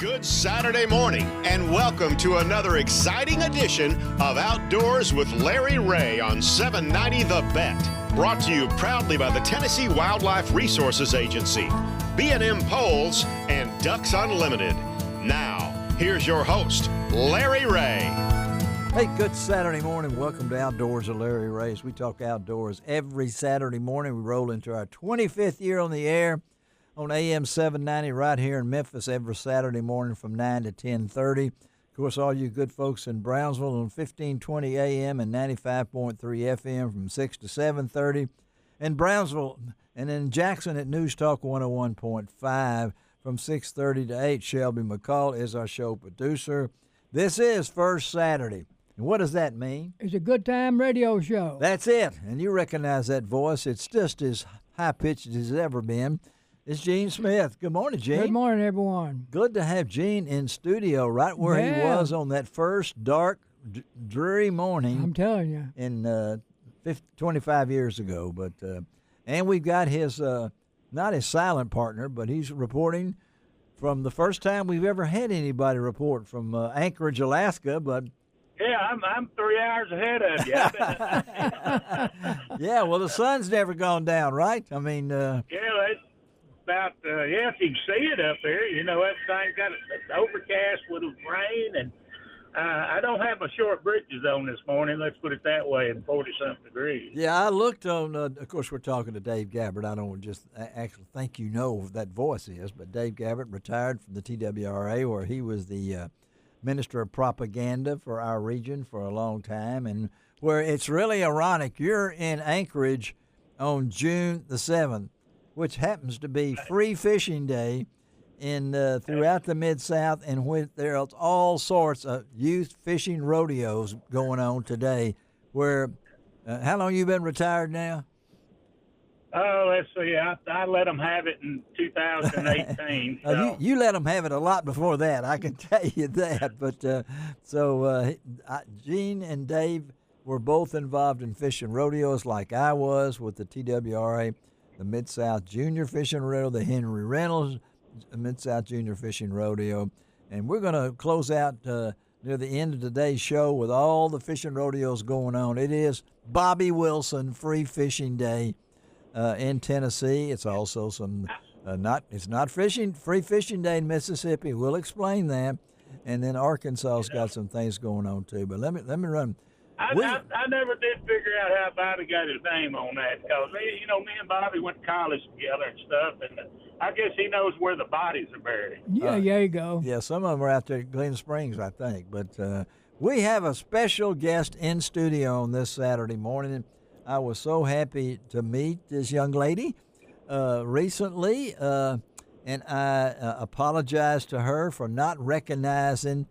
Good Saturday morning, and welcome to another exciting edition of Outdoors with Larry Ray on 790 The Bet. Brought to you proudly by the Tennessee Wildlife Resources Agency, B&M Poles, and Ducks Unlimited. Now, here's your host, Larry Ray. Hey, good Saturday morning. Welcome to Outdoors with Larry Ray. We talk outdoors every Saturday morning. We roll into our 25th year on the air on AM 790 right here in Memphis every Saturday morning from 9 to 10:30. Of course, all you good folks in Brownsville on 1520 AM and 95.3 FM from 6 to 7:30. In Brownsville and in Jackson at News Talk 101.5 from 6:30 to 8. Shelby McCall is our show producer. This is First Saturday. And what does that mean? It's a good time radio show. That's it. And you recognize that voice. It's just as high-pitched as it's ever been. It's Gene Smith. Good morning, Gene. Good morning, everyone. Good to have Gene in studio right where he was on that first dark, dreary morning. I'm telling you. In 25 years ago. But and we've got his, not his silent partner, but he's reporting from the first time we've ever had anybody report from Anchorage, Alaska. But yeah, I'm 3 hours ahead of you. Yeah, well, the sun's never gone down, right? I mean, yeah, it's about if you can see it up there, you know, everything's got overcast with rain, and I don't have my short britches on this morning. Let's put it that way, and 40-something degrees. Yeah, I looked on. Of course, we're talking to Dave Gabbard. I don't just actually think you know who that voice is, but Dave Gabbard retired from the TWRA, where he was the Minister of Propaganda for our region for a long time, and where it's really ironic. You're in Anchorage on June the 7th, which happens to be Free Fishing Day in throughout the Mid-South, and there's all sorts of youth fishing rodeos going on today. Where, how long you been retired now? Oh, let's see. I let them have it in 2018. So. You let them have it a lot before that, I can tell you that. But Gene and Dave were both involved in fishing rodeos like I was with the TWRA, the Mid-South Junior Fishing Rodeo, the Henry Reynolds Mid-South Junior Fishing Rodeo. And we're going to close out near the end of today's show with all the fishing rodeos going on. It is Bobby Wilson Free Fishing Day in Tennessee. It's also some it's not Free Fishing Day in Mississippi. We'll explain that. And then Arkansas's got some things going on too. But let me run. I never did figure out how Bobby got his name on that, because me and Bobby went to college together and stuff, and I guess he knows where the bodies are buried. Yeah, there you go. Yeah, some of them are out there at Glen Springs, I think. But we have a special guest in studio on this Saturday morning. I was so happy to meet this young lady recently, and I apologize to her for not recognizing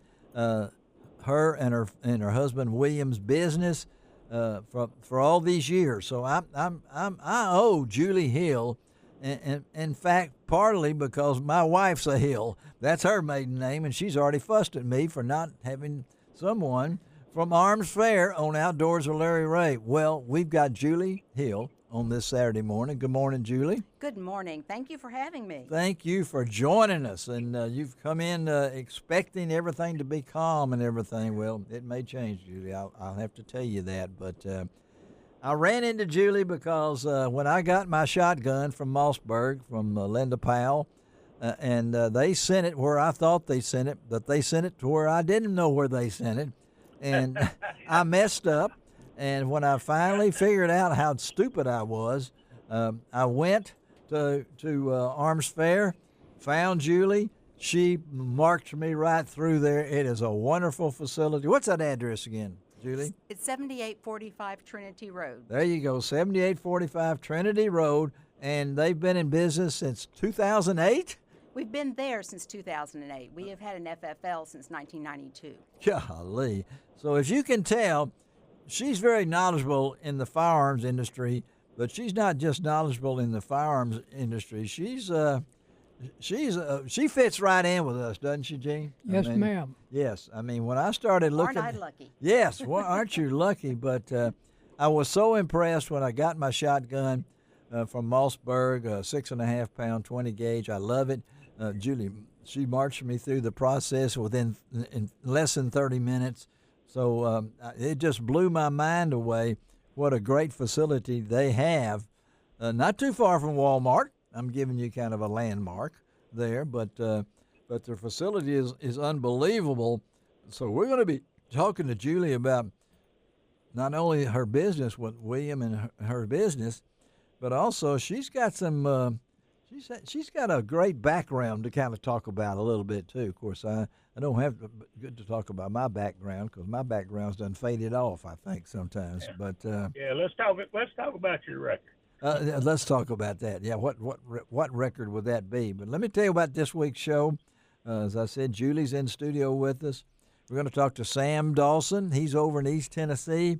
her and her husband William's business for all these years. So I owe Julie Hill, and in fact, partly because my wife's a Hill. That's her maiden name, and she's already fussed at me for not having someone from Arms Fair on Outdoors with Larry Ray. Well, we've got Julie Hill on this Saturday morning. Good morning, Julie. Good morning. Thank you for having me. Thank you for joining us. And you've come in expecting everything to be calm and everything. Well, it may change, Julie. I'll have to tell you that. But I ran into Julie because when I got my shotgun from Mossberg, from Linda Powell, and they sent it where I thought they sent it, but they sent it to where I didn't know where they sent it. And I messed up. And when I finally figured out how stupid I was, I went to Arms Fair, found Julie. She marked me right through there. It is a wonderful facility. What's that address again, Julie? It's 7845 Trinity Road. There you go, 7845 Trinity Road. And they've been in business since 2008? We've been there since 2008. We have had an FFL since 1992. Golly. So as you can tell, she's very knowledgeable in the firearms industry, but she's not just knowledgeable in the firearms industry. She fits right in with us, doesn't she, Gene? Yes, ma'am. Yes. I mean, when I started looking... Aren't I lucky? Yes. Well, aren't you lucky? But I was so impressed when I got my shotgun from Mossberg, 6.5 pound 20 gauge. I love it. Julie she marched me through the process in less than 30 minutes. So it just blew my mind away what a great facility they have. Not too far from Walmart. I'm giving you kind of a landmark there, but their facility is unbelievable. So we're going to be talking to Julie about not only her business with William and her business, but also she's got some. She's got a great background to kind of talk about a little bit too. Of course, I don't have good to talk about my background because my background's done faded off, I think sometimes. Yeah. But yeah, let's talk about your record. let's talk about that. Yeah, what record would that be? But let me tell you about this week's show. As I said, Julie's in studio with us. We're going to talk to Sam Dawson. He's over in East Tennessee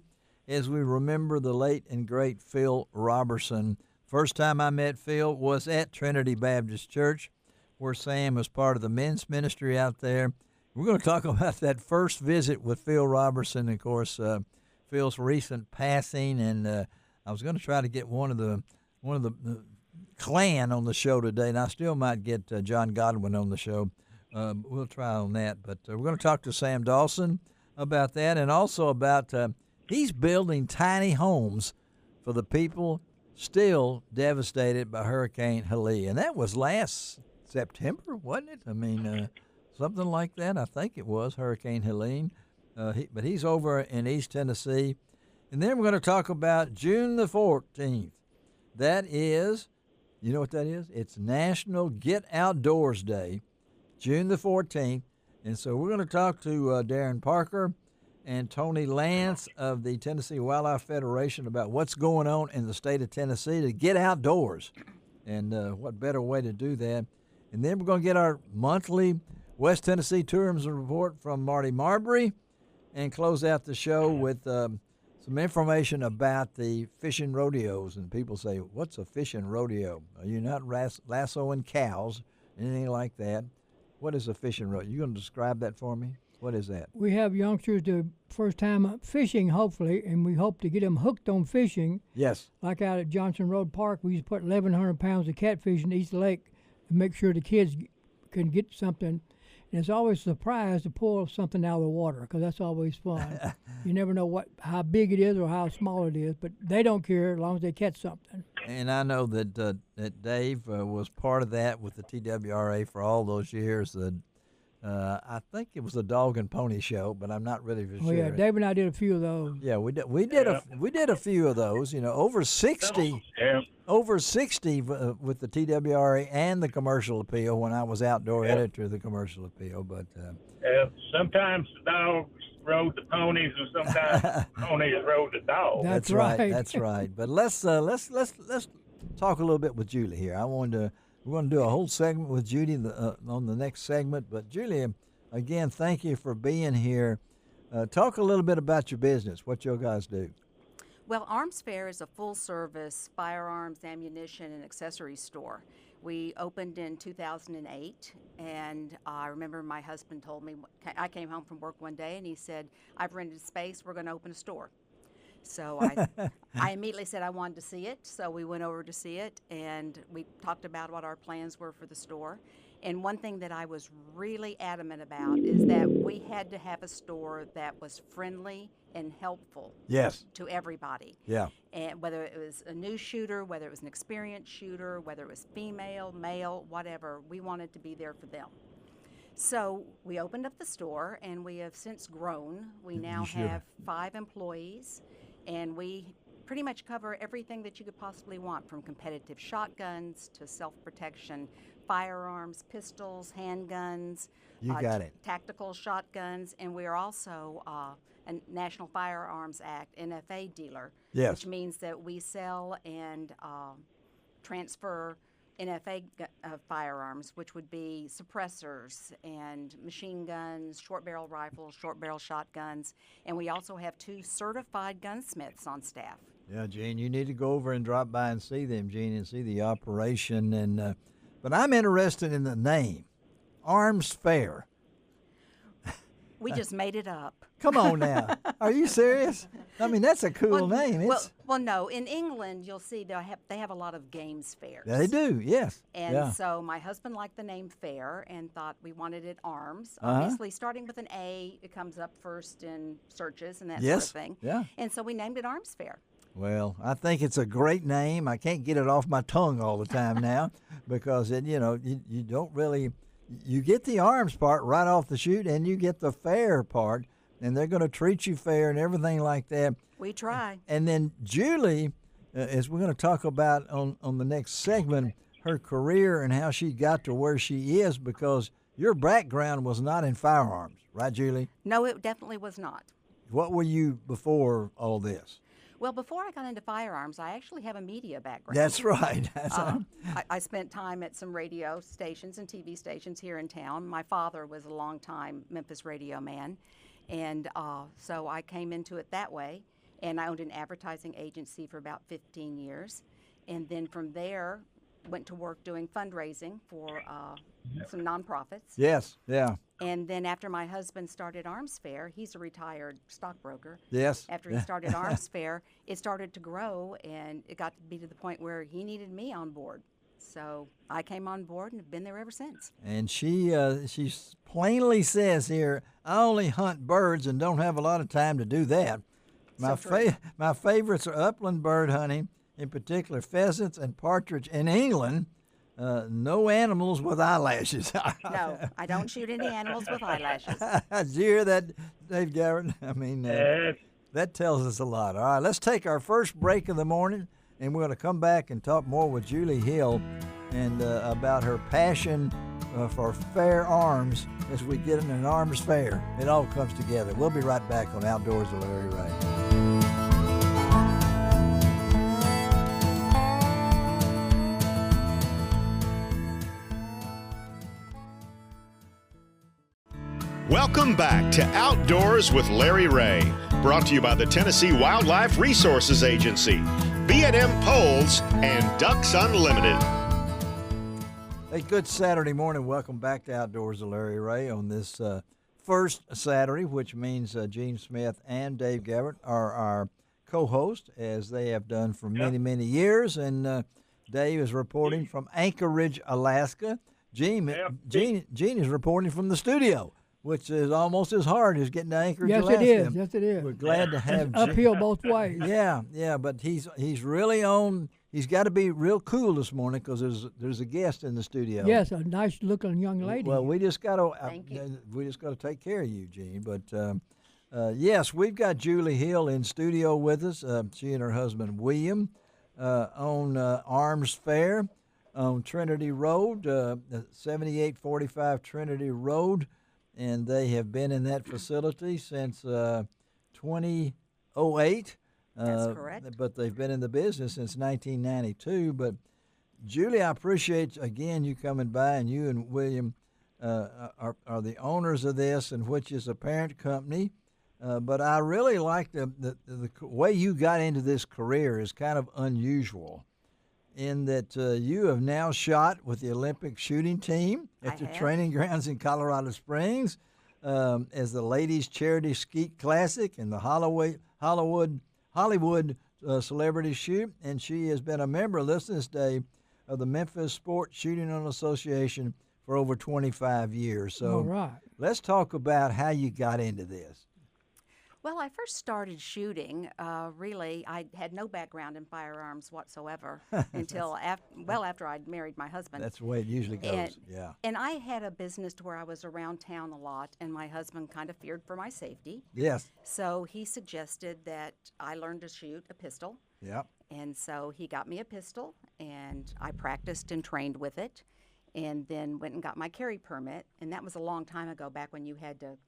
as we remember the late and great Phil Robertson. First time I met Phil was at Trinity Baptist Church, where Sam was part of the men's ministry out there. We're going to talk about that first visit with Phil Robertson, of course, Phil's recent passing, and I was going to try to get one of the clan on the show today, and I still might get John Godwin on the show. We'll try on that, but we're going to talk to Sam Dawson about that, and also about he's building tiny homes for the people still devastated by Hurricane Helene. And that was last September, wasn't it? I mean, something like that. I think it was Hurricane Helene. But he's over in East Tennessee. And then we're going to talk about June the 14th. That is, you know what that is? It's National Get Outdoors Day, June the 14th. And so we're going to talk to Darren Parker and Tony Lance of the Tennessee Wildlife Federation about what's going on in the state of Tennessee to get outdoors, and what better way to do that. And then we're going to get our monthly West Tennessee Tourism Report from Marty Marbry and close out the show with some information about the fishing rodeos. And people say, what's a fishing rodeo? Are you not lassoing cows, anything like that? What is a fishing rodeo? You going to describe that for me? What is that? We have youngsters the first time fishing, hopefully, and we hope to get them hooked on fishing. Yes. Like out at Johnson Road Park, we used to put 1,100 pounds of catfish in East Lake to make sure the kids can get something. And it's always a surprise to pull something out of the water, because that's always fun. You never know how big it is or how small it is, but they don't care as long as they catch something. And I know that Dave was part of that with the TWRA for all those years. I think it was the Dog and Pony Show, but I'm not really for sure. Oh yeah, Dave and I did a few of those. Yeah, we did a few of those. You know, over 60 with the TWRA and the Commercial Appeal when I was outdoor editor of the Commercial Appeal. But sometimes the dogs rode the ponies, and sometimes the ponies rode the dogs. That's right. That's right. But let's talk a little bit with Julie here. We're going to do a whole segment with Judy on the next segment. But, Julie, again, thank you for being here. Talk a little bit about your business, what you guys do. Well, Arms Fair is a full-service firearms, ammunition, and accessories store. We opened in 2008, and I remember my husband told me, I came home from work one day, and he said, I've rented space, we're going to open a store. So I immediately said I wanted to see it, so we went over to see it, and we talked about what our plans were for the store. And one thing that I was really adamant about is that we had to have a store that was friendly and helpful to everybody. Yeah. And whether it was a new shooter, whether it was an experienced shooter, whether it was female, male, whatever, we wanted to be there for them. So we opened up the store, and we have since grown. We now have 5 employees. And we pretty much cover everything that you could possibly want, from competitive shotguns to self-protection, firearms, pistols, handguns. You got it. Tactical shotguns. And we are also a National Firearms Act NFA dealer, which means that we sell and transfer NFA firearms, which would be suppressors and machine guns, short barrel rifles, short barrel shotguns, and we also have 2 certified gunsmiths on staff. Yeah, Gene, you need to go over and drop by and see them, Gene, and see the operation. And but I'm interested in the name, Arms Fair. We just made it up. Come on now. Are you serious? I mean, that's a cool name. Well, no. In England, you'll see they have a lot of games fairs. They do, yes. And so my husband liked the name fair and thought we wanted it arms. Obviously, starting with an A, it comes up first in searches and that sort of thing. Yeah. And so we named it Arms Fair. Well, I think it's a great name. I can't get it off my tongue all the time now because you don't really. You get the arms part right off the chute, and you get the fair part, and they're going to treat you fair and everything like that. We try. And then Julie, as we're going to talk about on the next segment, her career and how she got to where she is, because your background was not in firearms, right, Julie? No, it definitely was not. What were you before all this? Well, before I got into firearms, I actually have a media background. That's right. I spent time at some radio stations and TV stations here in town. My father was a longtime Memphis radio man, and so I came into it that way. And I owned an advertising agency for about 15 years. And then from there, went to work doing fundraising for some nonprofits. Yes, yeah. And then after my husband started Arms Fair, he's a retired stockbroker. Yes. After he started Arms Fair, it started to grow, and it got to be to the point where he needed me on board. So I came on board and have been there ever since. And she plainly says here, I only hunt birds and don't have a lot of time to do that. My favorites are upland bird hunting, in particular pheasants and partridge in England. No animals with eyelashes. No, I don't shoot any animals with eyelashes. Did you hear that, Dave Garrett? I mean, that tells us a lot. All right, let's take our first break of the morning, and we're going to come back and talk more with Julie Hill and about her passion for fair arms as we get in an arms fair. It all comes together. We'll be right back on Outdoors with Larry Ray. Welcome back to Outdoors with Larry Ray, brought to you by the Tennessee Wildlife Resources Agency, B&M Poles, and Ducks Unlimited. Hey, good Saturday morning. Welcome back to Outdoors with Larry Ray on this first Saturday, which means Gene Smith and Dave Garrett are our co-hosts, as they have done for many, many years. And Dave is reporting from Anchorage, Alaska. Gene is reporting from the studio, which is almost as hard as getting to Anchorage, Alaska. Yes, it is. We're glad to have uphill both ways. Yeah, but he's really on. He's got to be real cool this morning because there's a guest in the studio. Yes, a nice-looking young lady. Well, we just got to take care of you, Gene. But yes, we've got Julie Hill in studio with us. She and her husband William own Arms Fair on Trinity Road, 7845 Trinity Road. And they have been in that facility since 2008. That's correct. But they've been in the business since 1992. But, Julie, I appreciate, again, you coming by, and you and William are the owners of this, and which is a parent company. But I really like the way you got into this career is kind of unusual, in that you have now shot with the Olympic shooting team at the training grounds in Colorado Springs, as the Ladies Charity Skeet Classic and the Hollywood Celebrity Shoot, and she has been a member, listen this day, of the Memphis Sport Shooting Association for over 25 years. So all right. Let's talk about how you got into this. Well, I first started shooting, really, I had no background in firearms whatsoever until after I'd married my husband. That's the way it usually goes, And I had a business to where I was around town a lot, and my husband kind of feared for my safety. Yes. So he suggested that I learn to shoot a pistol. Yep. And so he got me a pistol, and I practiced and trained with it, and then went and got my carry permit. And that was a long time ago, back when you had to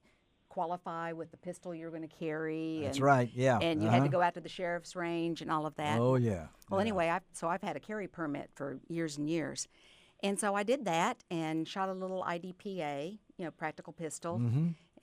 qualify with the pistol you're going to carry. That's right, yeah. And you had to go out to the sheriff's range and all of that. Oh, yeah. Well, anyway, I've had a carry permit for years and years. And so I did that and shot a little IDPA, practical pistol,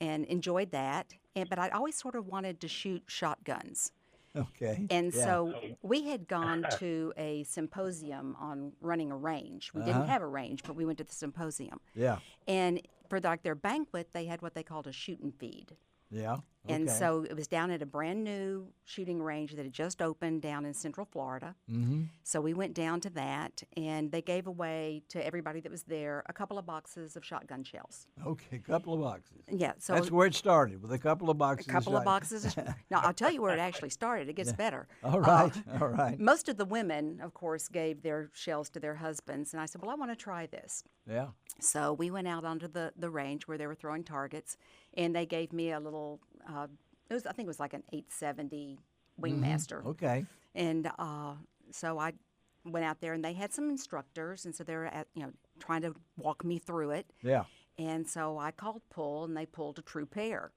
and enjoyed that. But I always sort of wanted to shoot shotguns. Okay. And so we had gone to a symposium on running a range. We didn't have a range, but we went to the symposium. Yeah. And for like their banquet, they had what they called a shoot and feed. Yeah. And okay. so it was down at a brand new shooting range that had just opened down in Central Florida. Mm-hmm. So we went down to that, and they gave away to everybody that was there a couple of boxes of shotgun shells. Okay, couple of boxes. Yeah, so That's where it started, with a couple of boxes. a couple of boxes. Now, I'll tell you where it actually started. It gets better. All right, all right. Most of the women, of course, gave their shells to their husbands, and I said, well, I want to try this. Yeah. So we went out onto the range where they were throwing targets, and they gave me a little, I think it was like an 870 Wingmaster. Okay. And so I went out there, and they had some instructors, and so they were trying to walk me through it. Yeah. And so I called pull, and they pulled a true pair.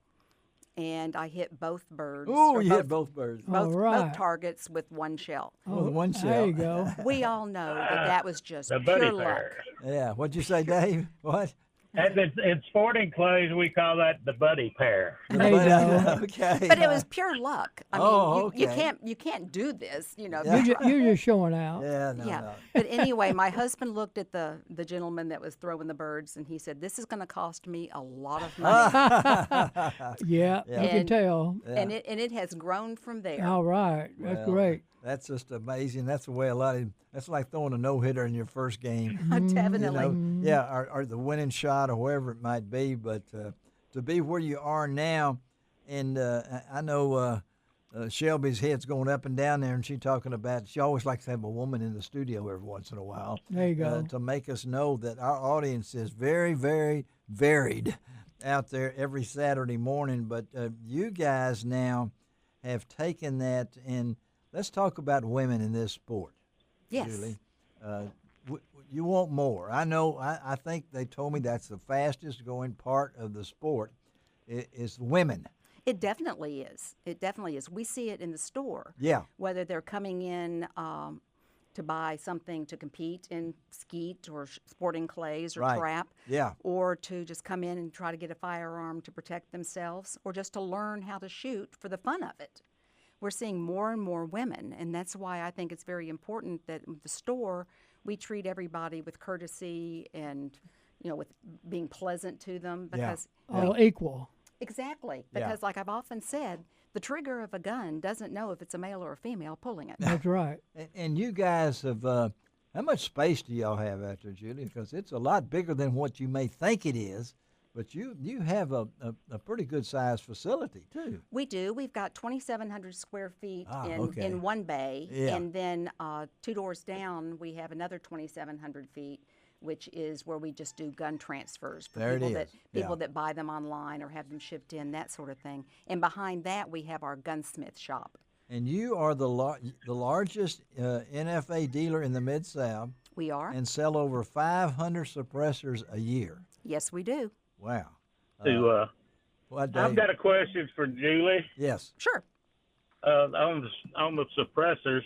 And I hit both birds. Oh, or you hit both birds. All right. both targets with one shell. Oh, one There shell. you go. We all know that was just The buddy pure luck. pair. Yeah. What'd you say, Dave? What? And in sporting clothes, we call that the buddy pair. There you go. Okay. But it was pure luck. I mean, Oh, you okay. can't do this, Yeah. You're just showing out. Yeah, no, Yeah. no. But anyway, my husband looked at the gentleman that was throwing the birds, and he said, "This is going to cost me a lot of money." Yeah, you can And- tell. And it has grown from there. All right. That's Well, great. That's just amazing. That's the way a lot of that's like throwing a no-hitter in your first game. Definitely. You know? Yeah, or the winning shot or wherever it might be. But to be where you are now, and I know Shelby's head's going up and down there, and she talking about she always likes to have a woman in the studio every once in a while. There you go. To make us know that our audience is very, very varied out there every Saturday morning. But you guys now have taken that, and let's talk about women in this sport. Yes. Julie. You want more. I know, I think they told me that's the fastest going part of the sport is women. It definitely is. It definitely is. We see it in the store. Yeah. Whether they're coming in to buy something to compete in skeet or sporting clays or Right. trap, Yeah. or to just come in and try to get a firearm to protect themselves, or just to learn how to shoot for the fun of it. We're seeing more and more women, and that's why I think it's very important that with the store we treat everybody with courtesy and, with being pleasant to them, because All equal. exactly, Yeah. because like I've often said, the trigger of a gun doesn't know if it's a male or a female pulling it. That's right. And you guys have, how much space do y'all have out there, Julie? Because it's a lot bigger than what you may think it is, but you have a pretty good sized facility too. We do. We've got 2,700 square feet okay. in one bay, Yeah. and then 2 doors down we have another 2,700 feet, which is where we just do gun transfers for There it people is. people that buy them online or have them shipped in, that sort of thing. And behind that we have our gunsmith shop. And you are the largest NFA dealer in the Mid-South We are. and sell over 500 suppressors a year. Yes, we do. Wow. What, I've Dave? got a question for Julie. Yes. Sure. On the suppressors,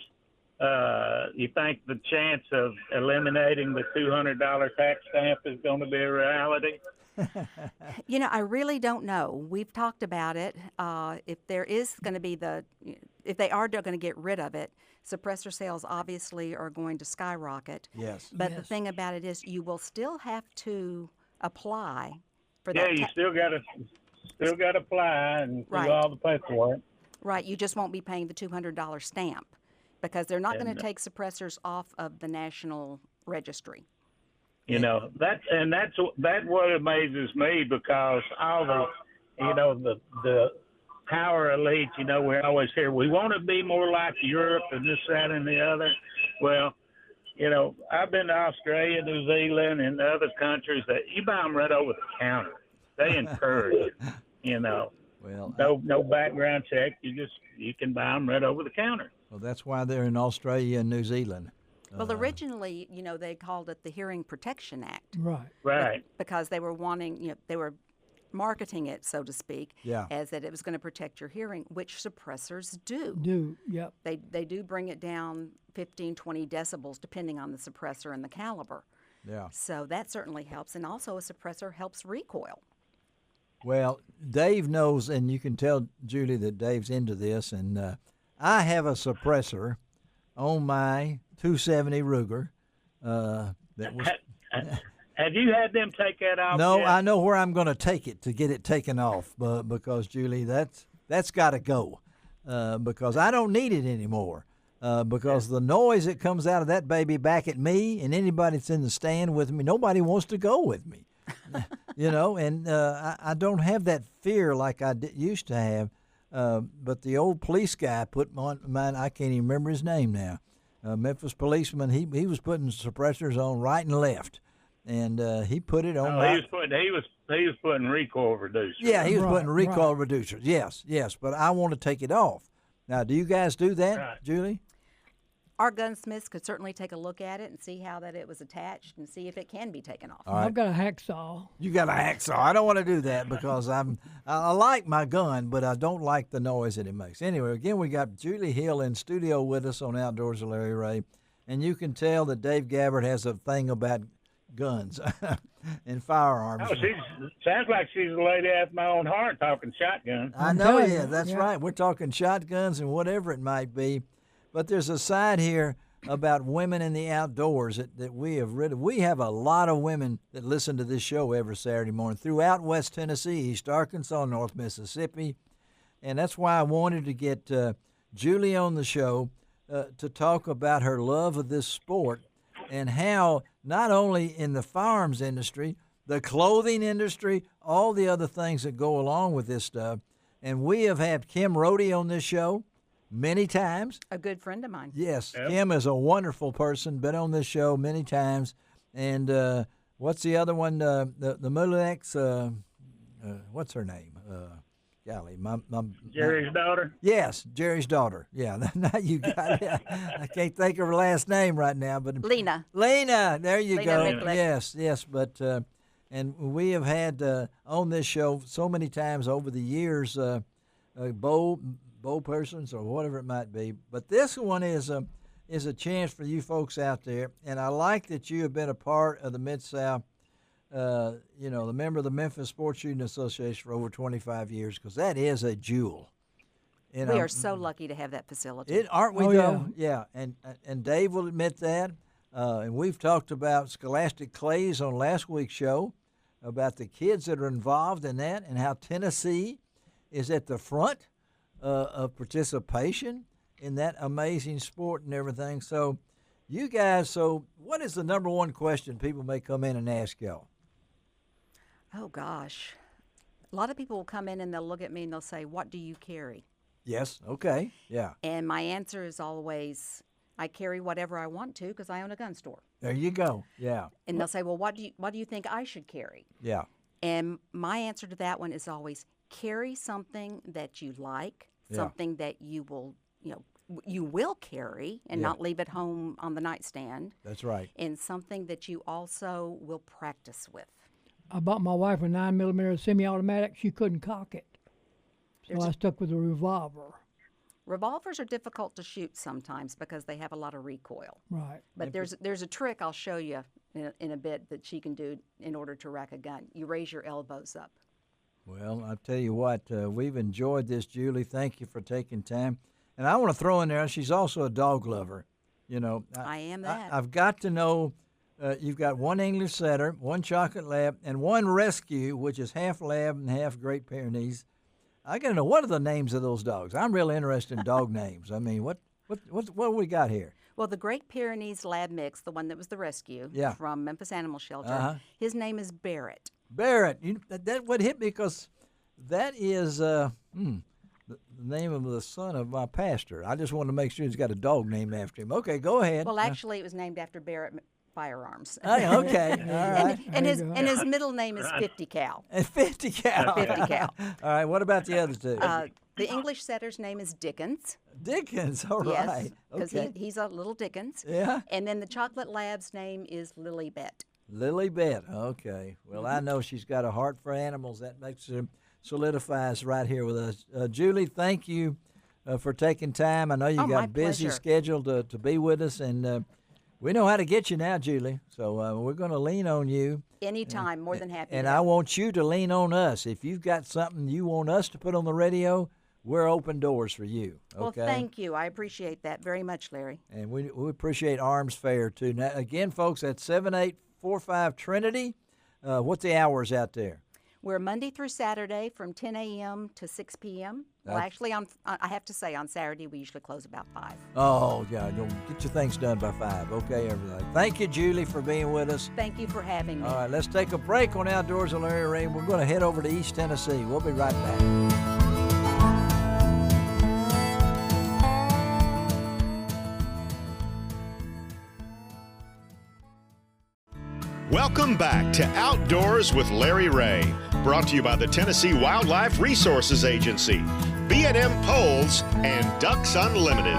you think the chance of eliminating the $200 tax stamp is going to be a reality? I really don't know. We've talked about it. If there is going to be if they are going to get rid of it, suppressor sales obviously are going to skyrocket. Yes. But the thing about it is, you will still have to apply for Yeah, that. you still got to apply and do Right. all the paperwork. Right. You just won't be paying the $200 stamp because they're not going to And- take suppressors off of the National Registry. That's what amazes me, because all the power elites, we always hear we want to be more like Europe and this, that, and the other. Well, I've been to Australia, New Zealand, and other countries that you buy them right over the counter. They encourage it, Well, no background check. You can buy them right over the counter. well, that's why they're in Australia and New Zealand. Well, originally, they called it the Hearing Protection Act Right. Right. because they were wanting, they were marketing it, so to speak, Yeah. as that it was going to protect your hearing, which suppressors do. Yep. They do bring it down 15, 20 decibels, depending on the suppressor and the caliber. Yeah. So that certainly helps. And also a suppressor helps recoil. Well, Dave knows, and you can tell Julie that Dave's into this. And I have a suppressor on my 270 Ruger that was Have you had them take that off? No, yet? I know where I'm going to take it to get it taken off, but because Julie, that's got to go because I don't need it anymore. Because the noise that comes out of that baby back at me and anybody that's in the stand with me, nobody wants to go with me, and I don't have that fear like I used to have. But the old police guy put mine, I can't even remember his name now, Memphis policeman, he was putting suppressors on right and left. And he put it on. He was putting recoil reducers. Yeah, he was putting recoil right. reducers. Yes, but I want to take it off. Now, do you guys do that, Right. Julie? Our gunsmiths could certainly take a look at it and see how that it was attached and see if it can be taken off. All right. I've got a hacksaw. You got a hacksaw. I don't want to do that because I like my gun, but I don't like the noise that it makes. Anyway, again, we got Julie Hill in studio with us on Outdoors with Larry Ray, and you can tell that Dave Gabbard has a thing about guns and firearms. Oh, sounds like she's a lady after my own heart talking shotgun. I I'm know, telling yeah, you, that's yeah. right. We're talking shotguns and whatever it might be. But there's a side here about women in the outdoors that we have read. We have a lot of women that listen to this show every Saturday morning throughout West Tennessee, East Arkansas, North Mississippi. And that's why I wanted to get Julie on the show to talk about her love of this sport and how not only in the firearms industry, the clothing industry, all the other things that go along with this stuff. And we have had Kim Rohde on this show many times. A good friend of mine. Yes, Yep. Kim is a wonderful person, been on this show many times. And what's the other one? The Mulex, what's her name? Golly, my Jerry's daughter. Yes, Jerry's daughter. Yeah, now you got it. I can't think of her last name right now, but Lena. Lena, there you Lena go. Micklick. Yes, but and we have had on this show so many times over the years, bow persons or whatever it might be. But this one is a chance for you folks out there, and I like that you have been a part of the Mid-South. The member of the Memphis Sports Shooting Association for over 25 years, because that is a jewel. We are so lucky to have that facility. Aren't we Oh, though? Yeah, and Dave will admit that. And we've talked about Scholastic Clays on last week's show, about the kids that are involved in that and how Tennessee is at the front of participation in that amazing sport and everything. So you guys, what is the number one question people may come in and ask y'all? Oh, gosh. A lot of people will come in and they'll look at me and they'll say, "What do you carry?" Yes, okay, yeah. And my answer is always, I carry whatever I want to because I own a gun store. There you go, yeah, And they'll say, "Well, what do you think I should carry?" yeah. And my answer to that one is always carry something that you like, Yeah. something that you will carry and Yeah. not leave at home on the nightstand, That's right. and something that you also will practice with. I bought my wife a 9mm semi-automatic. She couldn't cock it, so There's I a- stuck with a revolver. Revolvers are difficult to shoot sometimes because they have a lot of recoil. Right. But there's a trick I'll show you in a bit that she can do in order to rack a gun. You raise your elbows up. Well, I'll tell you what, we've enjoyed this, Julie. Thank you for taking time. And I want to throw in there, she's also a dog lover. I am that. I've got to know, you've got one English setter, one chocolate lab, and one rescue, which is half lab and half Great Pyrenees. I got to know, what are the names of those dogs? I'm really interested in dog names. I mean, what we got here? Well, the Great Pyrenees Lab Mix, the one that was the rescue Yeah. from Memphis Animal Shelter, Uh-huh. his name is Barrett. Barrett. That would hit me because that is the name of the son of my pastor. I just wanted to make sure he's got a dog named after him. Okay, go ahead. Well, actually, it was named after Barrett Firearms. Hey, okay, all right. and There his you go. and his middle name is 50 Cal. And 50 cal. 50 cal. All right, what about the other two? The English setter's name is Dickens. Dickens, all Yes, right. because Okay. he's a little Dickens. Yeah. And then the chocolate lab's name is Lilybet. Lilybet, okay. Well, I know she's got a heart for animals. That makes her solidifies right here with us. Julie, thank you for taking time. I know you Oh, got my a busy pleasure. schedule to be with us, and we know how to get you now, Julie. So we're going to lean on you. Anytime, more than happy. And to I help. want you to lean on us. If you've got something you want us to put on the radio, we're open doors for you. Okay? Well, thank you. I appreciate that very much, Larry. And we appreciate Arms Fair, too. Now, again, folks, that's 7845 Trinity. What's the hours out there? We're Monday through Saturday from 10 a.m. to 6 p.m. Well, actually, I have to say, on Saturday, we usually close about 5. Oh, yeah. Get your things done by 5. Okay, everybody. Thank you, Julie, for being with us. Thank you for having me. All right, let's take a break on Outdoors with Larry Ray. We're going to head over to East Tennessee. We'll be right back. Welcome back to Outdoors with Larry Ray, brought to you by the Tennessee Wildlife Resources Agency, B&M Poles, and Ducks Unlimited.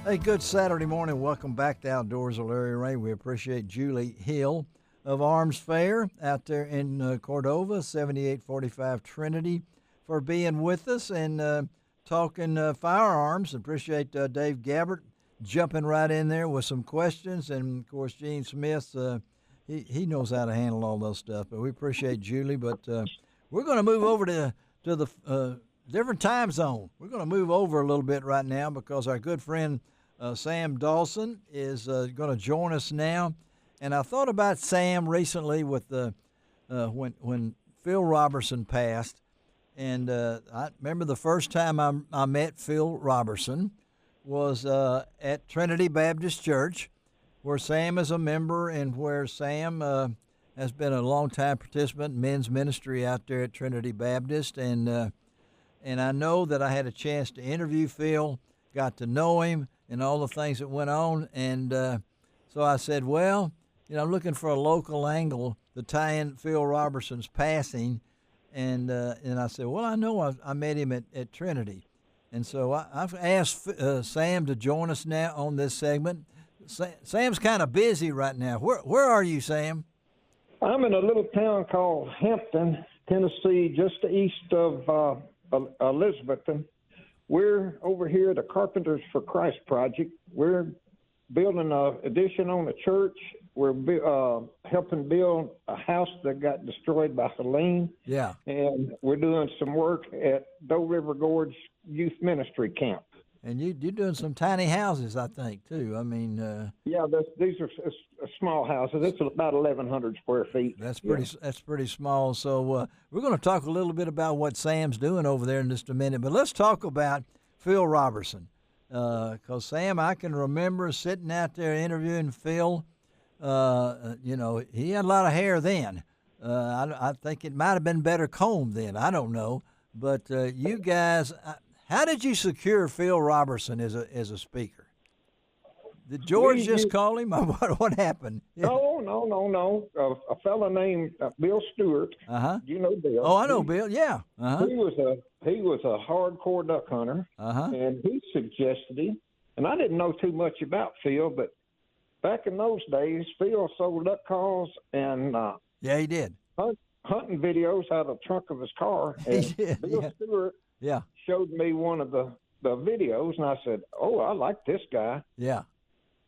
Hey, good Saturday morning. Welcome back to Outdoors with Larry Ray. We appreciate Julie Hill of Arms Fair out there in Cordova, 7845 Trinity, for being with us and talking firearms. Appreciate Dave Gabbert jumping right in there with some questions, and of course Gene Smith, he knows how to handle all those stuff. But we appreciate Julie. But we're going to move over to the different time zone. We're going to move over a little bit right now because our good friend Sam Dawson is going to join us now. And I thought about Sam recently with the when Phil Robertson passed, and I remember the first time I met Phil Robertson was at Trinity Baptist Church, where Sam is a member and where Sam has been a long-time participant in men's ministry out there at Trinity Baptist. And I know that I had a chance to interview Phil, got to know him and all the things that went on. And so I said, well, I'm looking for a local angle to tie in Phil Robertson's passing. And I said, well, I know I met him at Trinity. And so I've asked Sam to join us now on this segment. Sam's kind of busy right now. Where are you, Sam? I'm in a little town called Hampton, Tennessee, just east of Elizabethton. We're over here at the Carpenters for Christ project. We're building an addition on the church. We're helping build a house that got destroyed by Helene. Yeah. And we're doing some work at Doe River Gorge Youth Ministry Camp. And you're doing some tiny houses, I think, too. I mean, yeah, these are small houses. It's about 1,100 square feet. That's pretty small. So we're going to talk a little bit about what Sam's doing over there in just a minute. But let's talk about Phil Robertson, because Sam, I can remember sitting out there interviewing Phil. He had a lot of hair then. I think it might have been better combed then. I don't know. But you guys, how did you secure Phil Robertson as a speaker? Did George just call him, or what happened? Yeah. No. A fellow named Bill Stewart. You know Bill. Oh, I know Bill. Yeah. He was a hardcore duck hunter, and he suggested him. And I didn't know too much about Phil, but back in those days, Phil sold duck calls and yeah, he did hunting videos out of the trunk of his car. And Bill Stewart showed me one of the videos, and I said, "Oh, I like this guy." Yeah.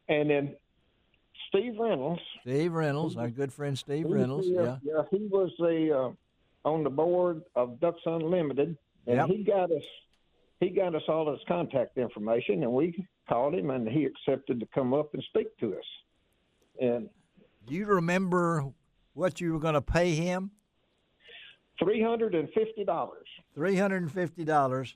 And then Steve Reynolds, our good friend Steve Reynolds. Yeah, he was on the board of Ducks Unlimited, and he got us all his contact information, and we called him, and he accepted to come up and speak to us. And you remember what you were going to pay him? $350. $350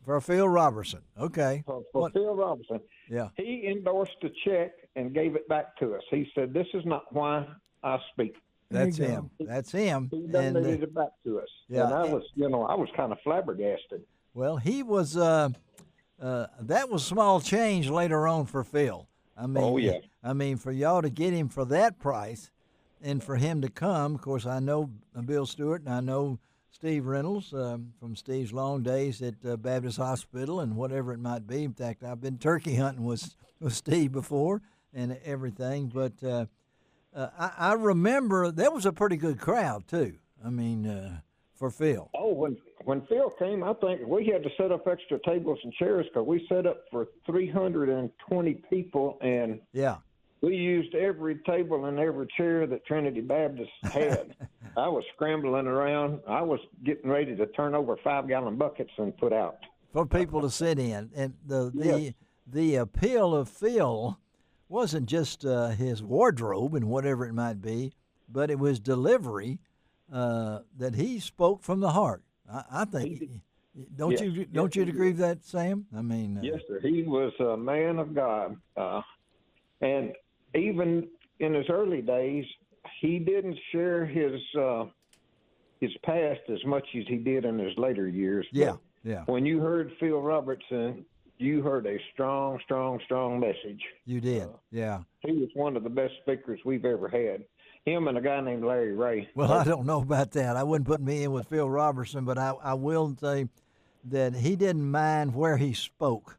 for Phil Robertson. Okay. For Phil Robertson. Yeah. He endorsed the check and gave it back to us. He said, "This is not why I speak." That's him. That's him. He donated it back to us. Yeah. And I was kind of flabbergasted. Well, he was. That was small change later on for Phil. I mean, I mean, for y'all to get him for that price, and for him to come. Of course, I know Bill Stewart, and I know Steve Reynolds from Steve's long days at Baptist Hospital and whatever it might be. In fact, I've been turkey hunting with Steve before and everything. But I remember that was a pretty good crowd too. I mean, for Phil. Oh, when Phil came, I think we had to set up extra tables and chairs because we set up for 320 people, and we used every table and every chair that Trinity Baptist had. I was scrambling around. I was getting ready to turn over 5-gallon buckets and put out for people to sit in. And the appeal of Phil wasn't just his wardrobe and whatever it might be, but it was delivery that he spoke from the heart. I think. Don't you agree with that, Sam? I mean, yes, sir. He was a man of God, and even in his early days, he didn't share his past as much as he did in his later years. Yeah. When you heard Phil Robertson, you heard a strong, strong, strong message. You did, yeah. He was one of the best speakers we've ever had. Him and a guy named Larry Ray. Well, I don't know about that. I wouldn't put me in with Phil Robertson, but I will say that he didn't mind where he spoke.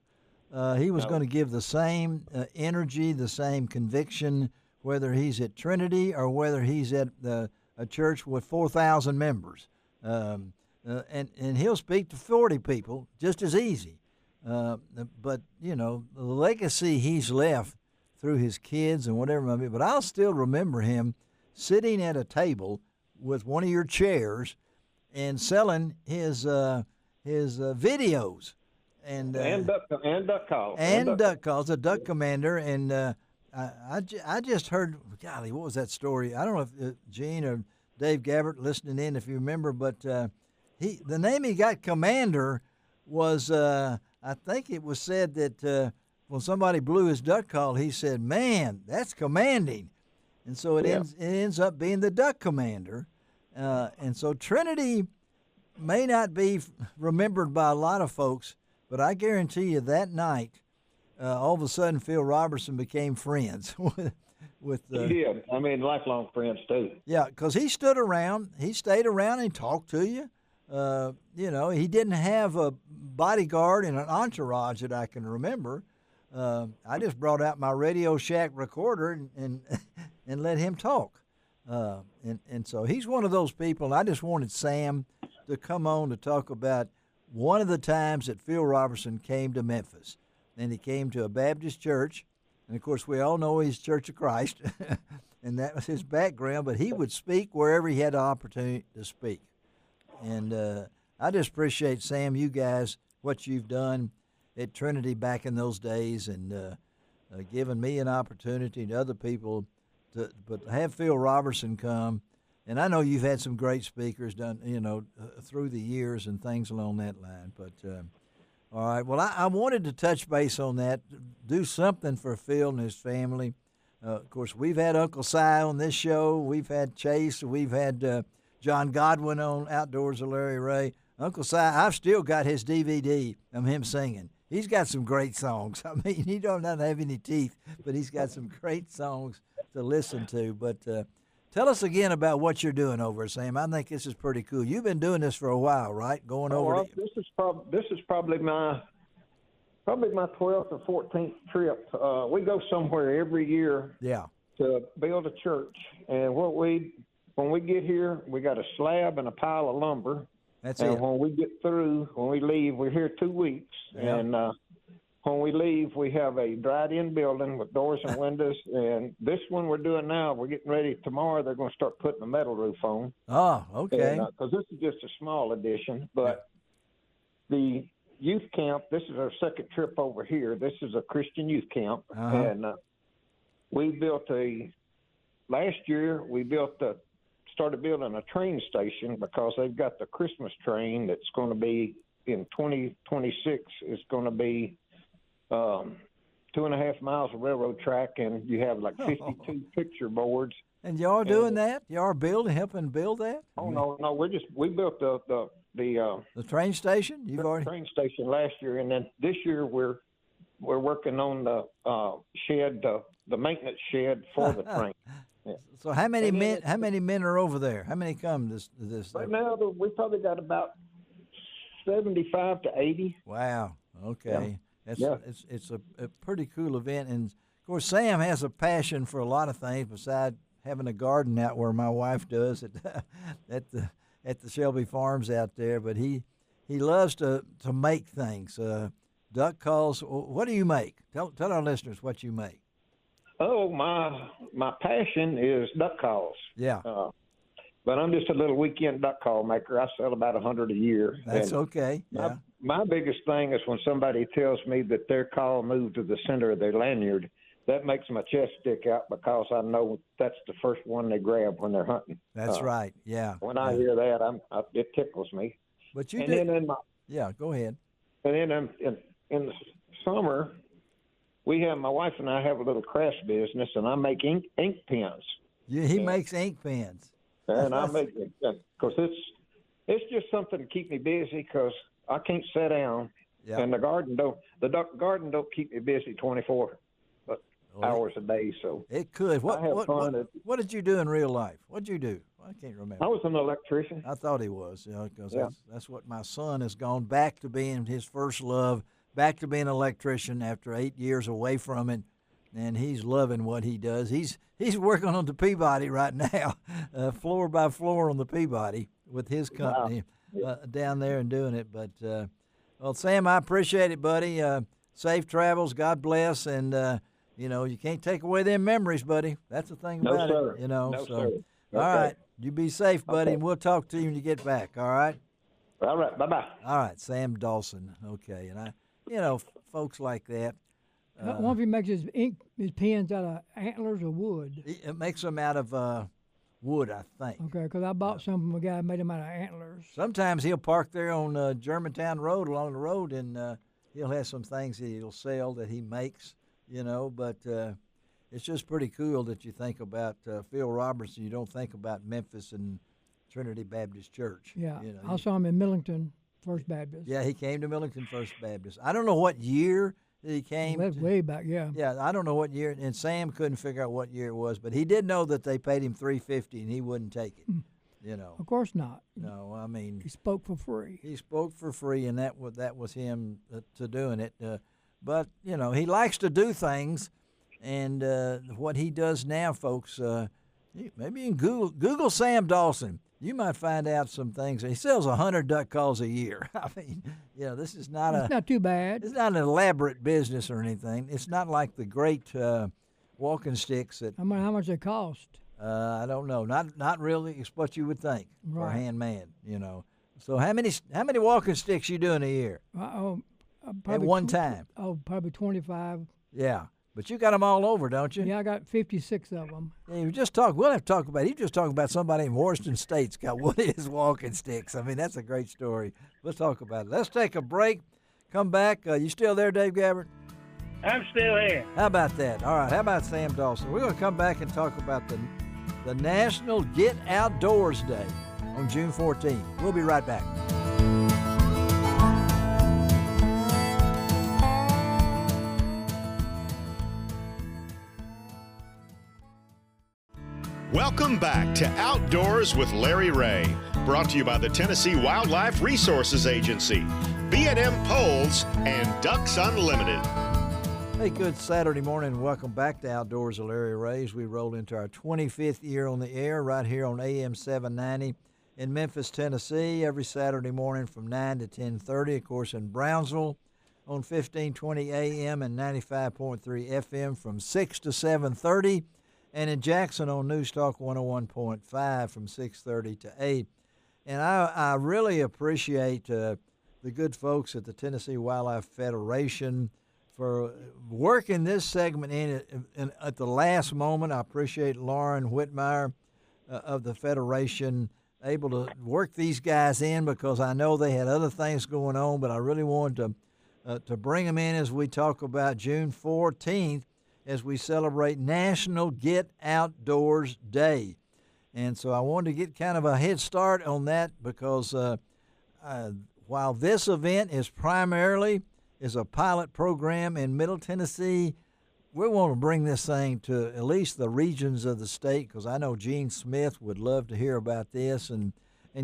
He was going to give the same energy, the same conviction, whether he's at Trinity or whether he's at a church with 4,000 members. And he'll speak to 40 people just as easy. But, the legacy he's left through his kids and whatever it might be. But I'll still remember him sitting at a table with one of your chairs and selling his videos and duck calls a duck commander. And I just heard, golly, what was that story? I don't know if Gene or Dave Gabbert listening in, if you remember, but the name he got, Commander, was I think it was said that when somebody blew his duck call, he said, "Man, that's commanding," and so it ends up being the Duck Commander, and so Trinity may not be remembered by a lot of folks, but I guarantee you that night, all of a sudden Phil Robertson became friends with he did. I mean, lifelong friends too. Yeah, because he stayed around and talked to you. He didn't have a bodyguard and an entourage that I can remember. I just brought out my Radio Shack recorder and let him talk. And so he's one of those people. I just wanted Sam to come on to talk about one of the times that Phil Robertson came to Memphis. And he came to a Baptist church. And, of course, we all know he's Church of Christ. And that was his background. But he would speak wherever he had the opportunity to speak. And I just appreciate, Sam, you guys, what you've done at Trinity back in those days and giving me an opportunity and other people to have Phil Robertson come. And I know you've had some great speakers done, through the years and things along that line. But, all right, well, I wanted to touch base on that, do something for Phil and his family. Of course, we've had Uncle Si on this show. We've had Chase. We've had John Godwin on Outdoors with Larry Ray. Uncle Si, I've still got his DVD of him singing. He's got some great songs. I mean, he don't have any teeth, but he's got some great songs to listen to. But tell us again about what you're doing over at Sam. I think this is pretty cool. You've been doing this for a while, right? Going over. This is probably my 12th or 14th trip. We go somewhere every year. Yeah. To build a church, and when we get here, we got a slab and a pile of lumber. That's and it. When we leave, we're here 2 weeks. Yeah. And when we leave, we have a dried-in building with doors and windows. And this one we're doing now, we're getting ready. Tomorrow they're going to start putting a metal roof on. Oh, okay. Because this is just a small addition. But the youth camp, this is our second trip over here. This is a Christian youth camp. Uh-huh. And last year we started building a train station because they've got the Christmas train that's going to be in 2026. It's going to be 2.5 miles of railroad track, and you have like 52 picture boards. And y'all doing that? Y'all helping build that? Oh no, we built the train station. Train station last year, and then this year we're working on the shed, the maintenance shed for the train. Yeah. So how many men are over there? How many come this? Right now we probably got about 75 to 80. Wow. Okay. Yeah. It's a pretty cool event, and of course Sam has a passion for a lot of things besides having a garden out where my wife does at the Shelby Farms out there. But he loves to make things. Duck calls. What do you make? Tell our listeners what you make. Oh, my passion is duck calls. Yeah. But I'm just a little weekend duck call maker. I sell about 100 a year. That's okay. Yeah. My biggest thing is when somebody tells me that their call moved to the center of their lanyard, that makes my chest stick out because I know that's the first one they grab when they're hunting. That's right. Yeah. When I hear that, it tickles me. But you and did. Then yeah, go ahead. And then in the summer, my wife and I have a little craft business, and I make ink pens. Yeah, he makes ink pens. And I make it because it's just something to keep me busy because I can't sit down. Yep. And the garden don't keep me busy 24 hours a day. So it could. What did you do in real life? What did you do? I can't remember. I was an electrician. I thought he was, because that's what my son has gone back to being his first love, back to being an electrician after 8 years away from it, and he's loving what he does. He's working on the Peabody right now, floor by floor on the Peabody with his company down there and doing it. But well, Sam, I appreciate it, buddy. Safe travels. God bless, and you can't take away them memories, buddy. That's the thing about it. No, so. sir. All right. You be safe, buddy, and we'll talk to you when you get back, all right? All right. Bye-bye. All right, Sam Dawson. Okay, and folks like that. I wonder if he makes his pens out of antlers or wood. It makes them out of wood, I think. Okay, because I bought some from a guy that made them out of antlers. Sometimes he'll park there on Germantown Road, along the road, and he'll have some things that he'll sell that he makes, but it's just pretty cool that you think about Phil Robertson. You don't think about Memphis and Trinity Baptist Church. Yeah, I saw him in Millington First Baptist. Yeah, he came to Millington First Baptist. I don't know what year that he came. That's way back, yeah. Yeah, I don't know what year, and Sam couldn't figure out what year it was, but he did know that they paid him $350 and he wouldn't take it. Of course not. No, I mean, he spoke for free. He spoke for free, and that was him to doing it. But he likes to do things. And what he does now, folks, maybe you can Google Sam Dawson. You might find out some things. He sells 100 duck calls a year. I mean, this is not it's not too bad. It's not an elaborate business or anything. It's not like the great walking sticks that. How much they cost? I don't know. Not really. It's what you would think for a handman. So how many walking sticks you do in a year? At one time. Probably 25. Yeah. But you got them all over, don't you? Yeah, I got 56 of them. Yeah, we'll have to talk about it. You just talking about somebody in Washington State's got one of his walking sticks. I mean, that's a great story. Let's talk about it. Let's take a break. Come back. You still there, Dave Gabbard? I'm still here. How about that? All right. How about Sam Dawson? We're going to come back and talk about the National Get Outdoors Day on June 14th. We'll be right back. Welcome back to Outdoors with Larry Ray, brought to you by the Tennessee Wildlife Resources Agency, B&M Poles, and Ducks Unlimited. Hey, good Saturday morning, and welcome back to Outdoors with Larry Ray as we roll into our 25th year on the air right here on AM 790 in Memphis, Tennessee, every Saturday morning from 9 to 10:30. Of course, in Brownsville on 1520 AM and 95.3 FM from 6 to 7:30. And in Jackson on News Talk 101.5 from 6:30 to 8. And I really appreciate the good folks at the Tennessee Wildlife Federation for working this segment in at the last moment. I appreciate Lauren Whitmire of the Federation able to work these guys in because I know they had other things going on, but I really wanted to bring them in as we talk about June 14th. As we celebrate National Get Outdoors Day. And so I wanted to get kind of a head start on that because while this event is primarily a pilot program in Middle Tennessee, we want to bring this thing to at least the regions of the state because I know Gene Smith would love to hear about this and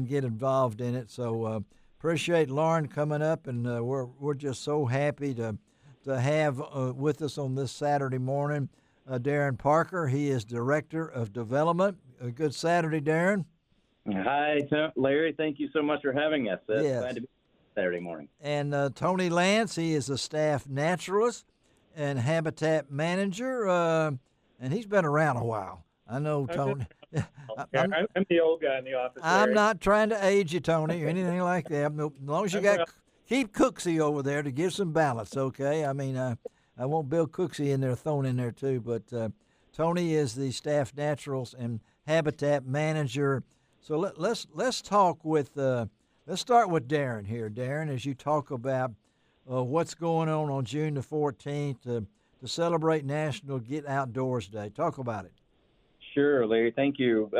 get involved in it. So appreciate Lauren coming up, and we're just so happy to have with us on this Saturday morning Darren Parker. He is Director of Development. Good Saturday, Darren. Hi, Larry. Thank you so much for having us. Yes. Glad to be here Saturday morning. And Tony Lance, he is a staff naturalist and habitat manager, and he's been around a while. I know, Tony. I'm the old guy in the office. I'm not trying to age you, Tony, or anything like that. As long as you keep Cooksey over there to give some balance, okay? I mean, I want Bill Cooksey in there thrown in there too. But Tony is the staff naturals and habitat manager. So let's talk with let's start with Darren here. Darren, as you talk about what's going on June the 14th to celebrate National Get Outdoors Day. Talk about it. Sure, Larry. Thank you.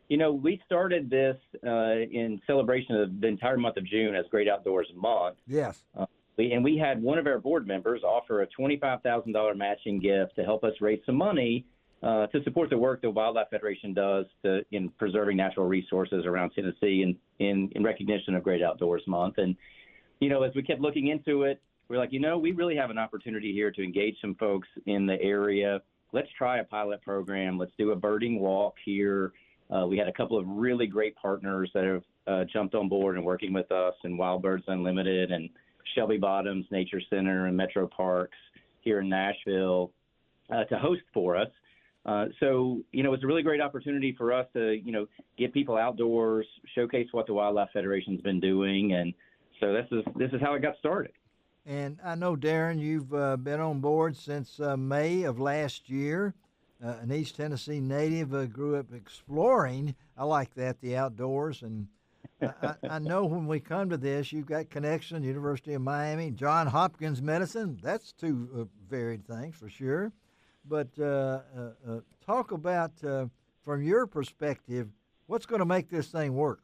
We started this in celebration of the entire month of June as Great Outdoors Month. Yes. We had one of our board members offer a $25,000 matching gift to help us raise some money to support the work the Wildlife Federation does in preserving natural resources around Tennessee in recognition of Great Outdoors Month. And, as we kept looking into it, we're like, we really have an opportunity here to engage some folks in the area. Let's try a pilot program. Let's do a birding walk here. We had a couple of really great partners that have jumped on board and working with us, and Wild Birds Unlimited and Shelby Bottoms Nature Center and Metro Parks here in Nashville to host for us. So it's a really great opportunity for us to, get people outdoors, showcase what the Wildlife Federation's been doing. And so this is how it got started. And I know, Darren, you've been on board since May of last year. An East Tennessee native, grew up exploring. I like that, the outdoors. And I know when we come to this, you've got connection, University of Miami, Johns Hopkins Medicine. That's two varied things for sure. But talk about, from your perspective, what's going to make this thing work?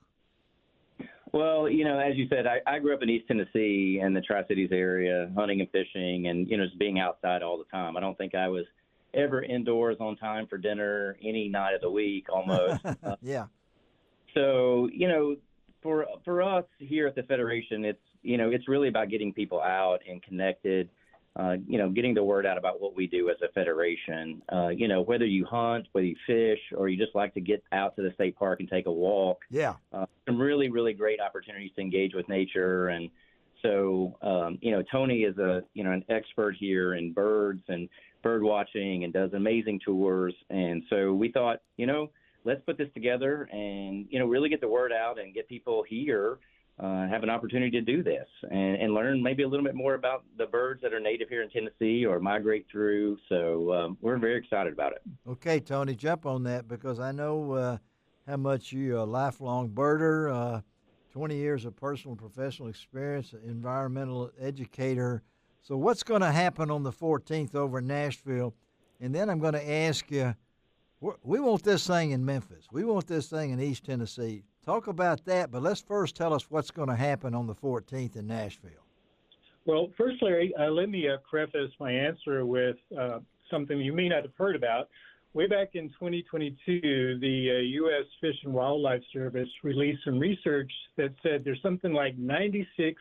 Well, as you said, I grew up in East Tennessee and the Tri-Cities area, hunting and fishing and, just being outside all the time. I don't think I was ever indoors on time for dinner any night of the week almost. Yeah. So, for us here at the Federation, it's really about getting people out and connected, getting the word out about what we do as a federation. Whether you hunt, whether you fish, or you just like to get out to the state park and take a walk. Yeah. Some really, really great opportunities to engage with nature. And so, Tony is an expert here in birds and bird watching and does amazing tours. And so we thought, let's put this together and, really get the word out and get people here, have an opportunity to do this and learn maybe a little bit more about the birds that are native here in Tennessee or migrate through. So we're very excited about it. Okay, Tony, jump on that because I know how much you're a lifelong birder, 20 years of personal and professional experience, environmental educator. So what's going to happen on the 14th over in Nashville? And then I'm going to ask you, we want this thing in Memphis. We want this thing in East Tennessee. Talk about that, but let's first tell us what's going to happen on the 14th in Nashville. Well, first, Larry, let me preface my answer with something you may not have heard about. Way back in 2022, the U.S. Fish and Wildlife Service released some research that said there's something like 96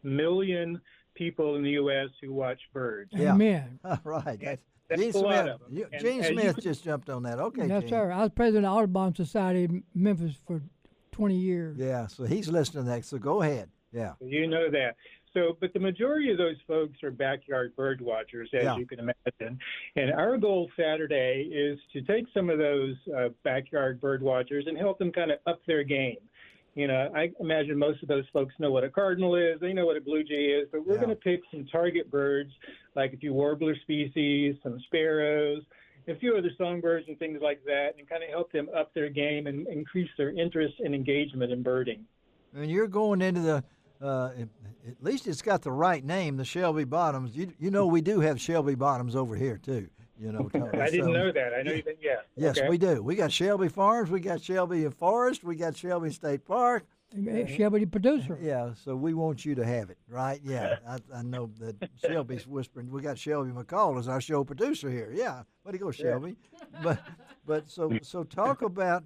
million people in the U.S. who watch birds. Yeah. Amen. Right. That's Gene a lot Smith, of them. Gene Smith just jumped on that. Okay, Yes, Gene. sir. I was president of the Audubon Society in Memphis for 20 years. Yeah, so he's listening to that. So go ahead. Yeah. You know that. So, but the majority of those folks are backyard bird watchers, as you can imagine. And our goal Saturday is to take some of those backyard bird watchers and help them kind of up their game. I imagine most of those folks know what a cardinal is. They know what a blue jay is. But we're going to pick some target birds, like a few warbler species, some sparrows, a few other songbirds and things like that, and kind of help them up their game and increase their interest and engagement in birding. And you're going into the, at least it's got the right name, the Shelby Bottoms. We do have Shelby Bottoms over here, too. I didn't know that. I know you did, yeah. Yes, okay. we do. We got Shelby Farms, we got Shelby Forest, we got Shelby State Park. Shelby the producer. Yeah, so we want you to have it, right? Yeah, I know that Shelby's whispering. We got Shelby McCall as our show producer here. Yeah, way to go, Shelby. But so talk about,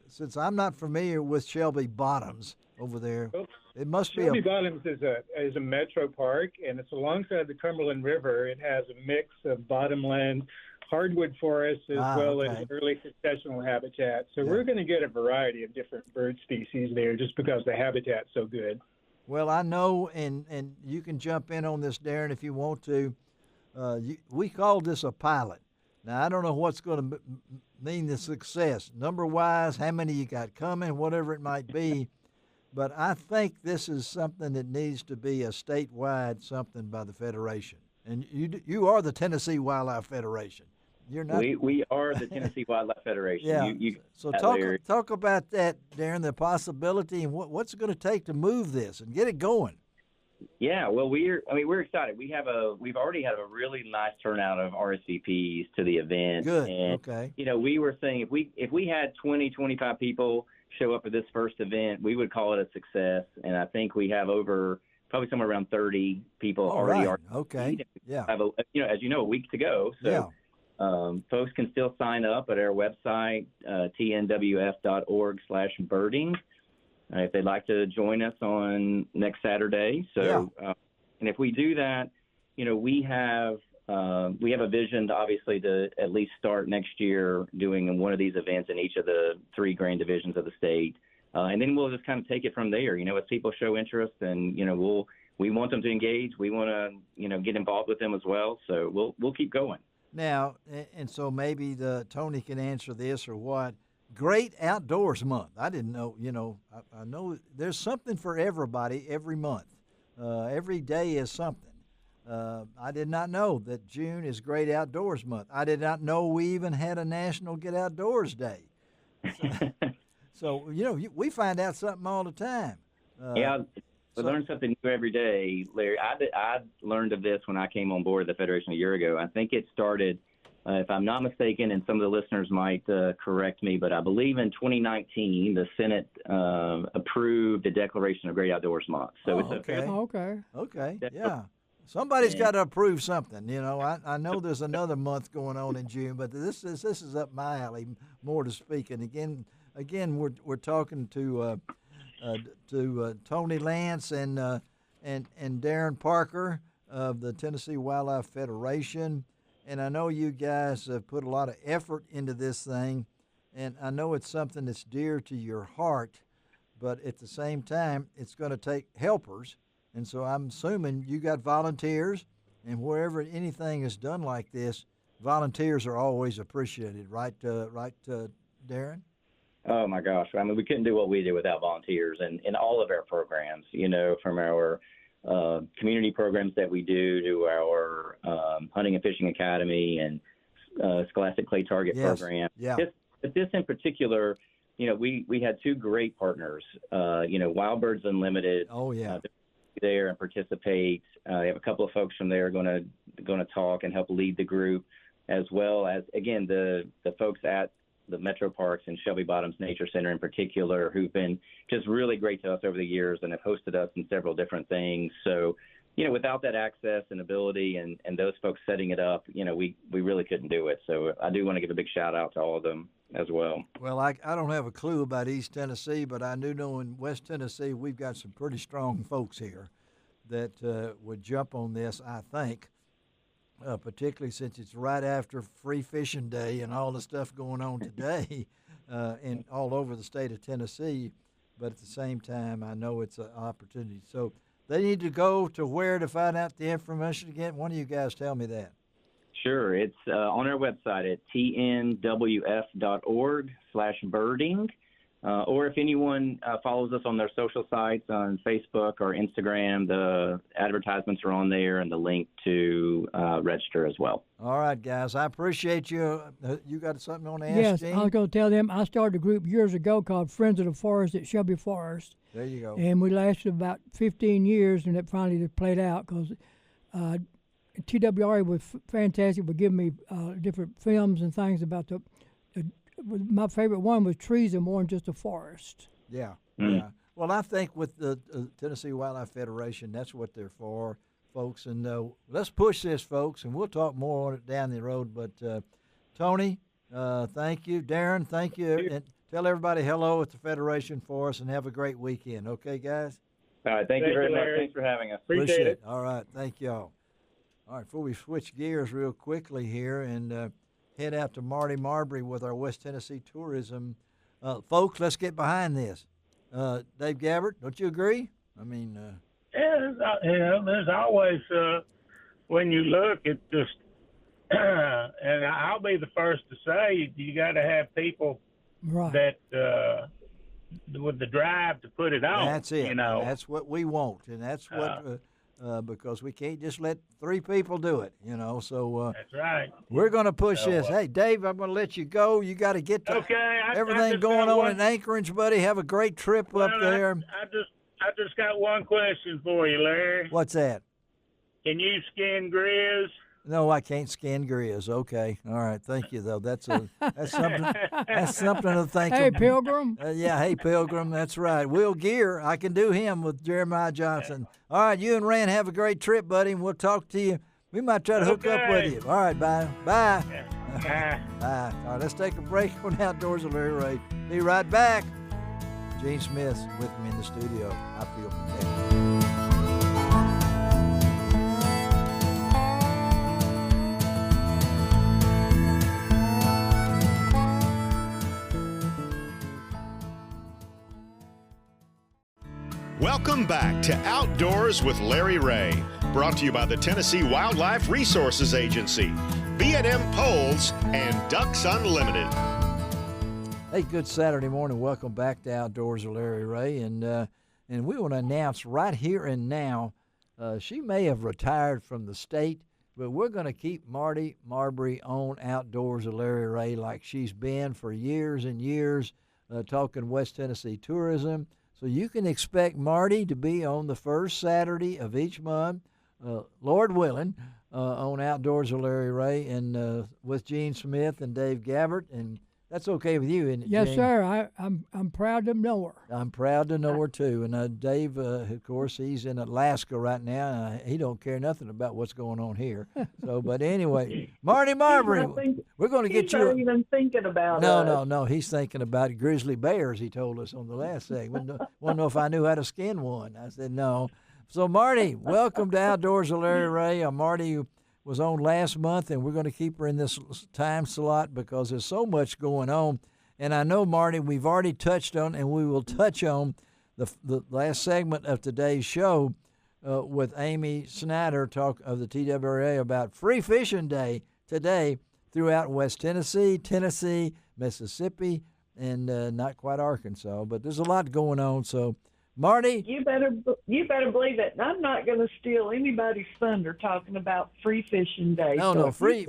since I'm not familiar with Shelby Bottoms over there, it must be Shelby Bottoms is a metro park, and it's alongside the Cumberland River. It has a mix of bottomland, hardwood forests, as well as early successional habitat. So we're going to get a variety of different bird species there just because the habitat's so good. Well, I know, and you can jump in on this, Darren, if you want to. We called this a pilot. Now, I don't know what's going to mean the success. Number-wise, how many you got coming, whatever it might be. but I think this is something that needs to be a statewide something by the Federation. And you are the Tennessee Wildlife Federation. You're not. We are the Tennessee Wildlife Federation. Yeah. So Larry. talk about that, Darren, the possibility and what's it going to take to move this and get it going. Yeah, well, we're excited. We've already had a really nice turnout of RSVPs to the event. Good. And, okay. We were saying if we had 20, 25 people show up for this first event, we would call it a success. And I think we have over probably somewhere around 30 people already. Right. Okay. Yeah. Have as you know, a week to go. So yeah. Folks can still sign up at our website, tnwf.org/birding. If they'd like to join us on next Saturday. So, and if we do that, we have a vision to obviously to at least start next year doing one of these events in each of the 3 grain divisions of the state. And then we'll just kind of take it from there. As people show interest and, we want them to engage. We want to, get involved with them as well. So we'll keep going. Now, and so maybe Tony can answer this or what. Great Outdoors Month. I didn't know, I know there's something for everybody every month. Every day is something. I did not know that June is Great Outdoors Month. I did not know we even had a National Get Outdoors Day. So we find out something all the time. We learn something new every day, Larry. I learned of this when I came on board the Federation a year ago. I think it started, if I'm not mistaken, and some of the listeners might correct me, but I believe in 2019 the Senate approved the Declaration of Great Outdoors Month. So Okay. Yeah. Somebody's got to approve something. I know there's another month going on in June, but this is up my alley, more to speak. And again, we're talking to Tony Lance and Darren Parker of the Tennessee Wildlife Federation. And I know you guys have put a lot of effort into this thing, and I know it's something that's dear to your heart, but at the same time, it's going to take helpers. And so I'm assuming you got volunteers, and wherever anything is done like this, volunteers are always appreciated, right, Darren? Oh, my gosh. I mean, we couldn't do what we do without volunteers in all of our programs, from our community programs that we do to our hunting and fishing academy and scholastic clay target program. Yeah. This in particular, we had 2 great partners, Wild Birds Unlimited. Oh, yeah. There and participate. They have a couple of folks from there going to talk and help lead the group, as well as, again, the folks at the Metro Parks and Shelby Bottoms Nature Center in particular, who've been just really great to us over the years and have hosted us in several different things. So, without that access and ability and those folks setting it up, we really couldn't do it. So I do want to give a big shout out to all of them as well. Well, I don't have a clue about East Tennessee, but I do know in West Tennessee we've got some pretty strong folks here that would jump on this, I think. Particularly since it's right after Free Fishing Day and all the stuff going on today and all over the state of Tennessee. But at the same time, I know it's an opportunity. So they need to go to where to find out the information again? One of you guys tell me that. Sure. It's on our website at tnwf.org/birding. Or if anyone follows us on their social sites on Facebook or Instagram, the advertisements are on there and the link to register as well. All right, guys. I appreciate you. You got something on to ask, Yes, Gene? I was going to tell them I started a group years ago called Friends of the Forest at Shelby Forest. There you go. And we lasted about 15 years, and it finally just played out because TWRA was fantastic. Would give me different films and things about the my favorite one was trees are more than just a forest. Yeah, yeah. Well, I think with the Tennessee Wildlife Federation, that's what they're for, folks. And let's push this, folks, and we'll talk more on it down the road. But, Tony, thank you. Darren, thank you. And tell everybody hello at the Federation for us and have a great weekend. Okay, guys? All right. Thank you very much. Thanks for having us. Appreciate it. All right. Thank y'all. All right, before we switch gears real quickly here and head out to Marty Marbry with our West Tennessee tourism. Folks, let's get behind this. Dave Gabbert, don't you agree? I mean, there's always when you look at just, and I'll be the first to say, you got to have people right. that with the drive to put it on. That's it. You know, That's what we want, and that's what because we can't just let 3 people do it. You know, so that's right. we're going to push So, this. Hey, Dave, I'm going to let you go. You got to get to everything just going got on in Anchorage, buddy. Have a great trip up there. I just got one question for you, Larry. What's that? Can you skin grizz? No, I can't scan grizz. Okay, all right. Thank you, though. That's something. That's something to think. Hey, about. Pilgrim. Yeah, hey, Pilgrim. That's right. Will Gear. I can do him with Jeremiah Johnson. All right, you and Rand have a great trip, buddy, and we'll talk to you. We might try to hook up with you. All right, bye. Bye. Bye. All right, let's take a break on Outdoors with Larry Ray. Be right back. Gene Smith with me in the studio. I feel protected. Welcome back to Outdoors with Larry Ray, brought to you by the Tennessee Wildlife Resources Agency, B&M Poles, and Ducks Unlimited. Hey, good Saturday morning. Welcome back to Outdoors with Larry Ray, and we want to announce right here and now, she may have retired from the state, but we're going to keep Marty Marbry on Outdoors with Larry Ray like she's been for years and years, talking West Tennessee tourism. So you can expect Marty to be on the first Saturday of each month, Lord willing, on Outdoors with Larry Ray and with Gene Smith and Dave Gabbert. And that's okay with you, isn't it, Yes, Gene? sir. I'm proud to know her. I'm proud to know her, too. And Dave, of course, he's in Alaska right now. He don't care nothing about what's going on here. So, but anyway, Marty Marbry, we're going to get you. He's not even thinking about us. No. He's thinking about grizzly bears, he told us on the last segment. Want to know if I knew how to skin one. I said no. So, Marty, welcome to Outdoors with Larry Ray. Marty was on last month, and we're going to keep her in this time slot because there's so much going on. And I know, Marty, we've already touched on, and we will touch on the last segment of today's show with Amy Snider, talk of the TWRA about Free Fishing Day today throughout West Tennessee, Mississippi, and not quite Arkansas. But there's a lot going on. So, Marty, you better believe it. And I'm not going to steal anybody's thunder talking about Free Fishing Day. No, freeze.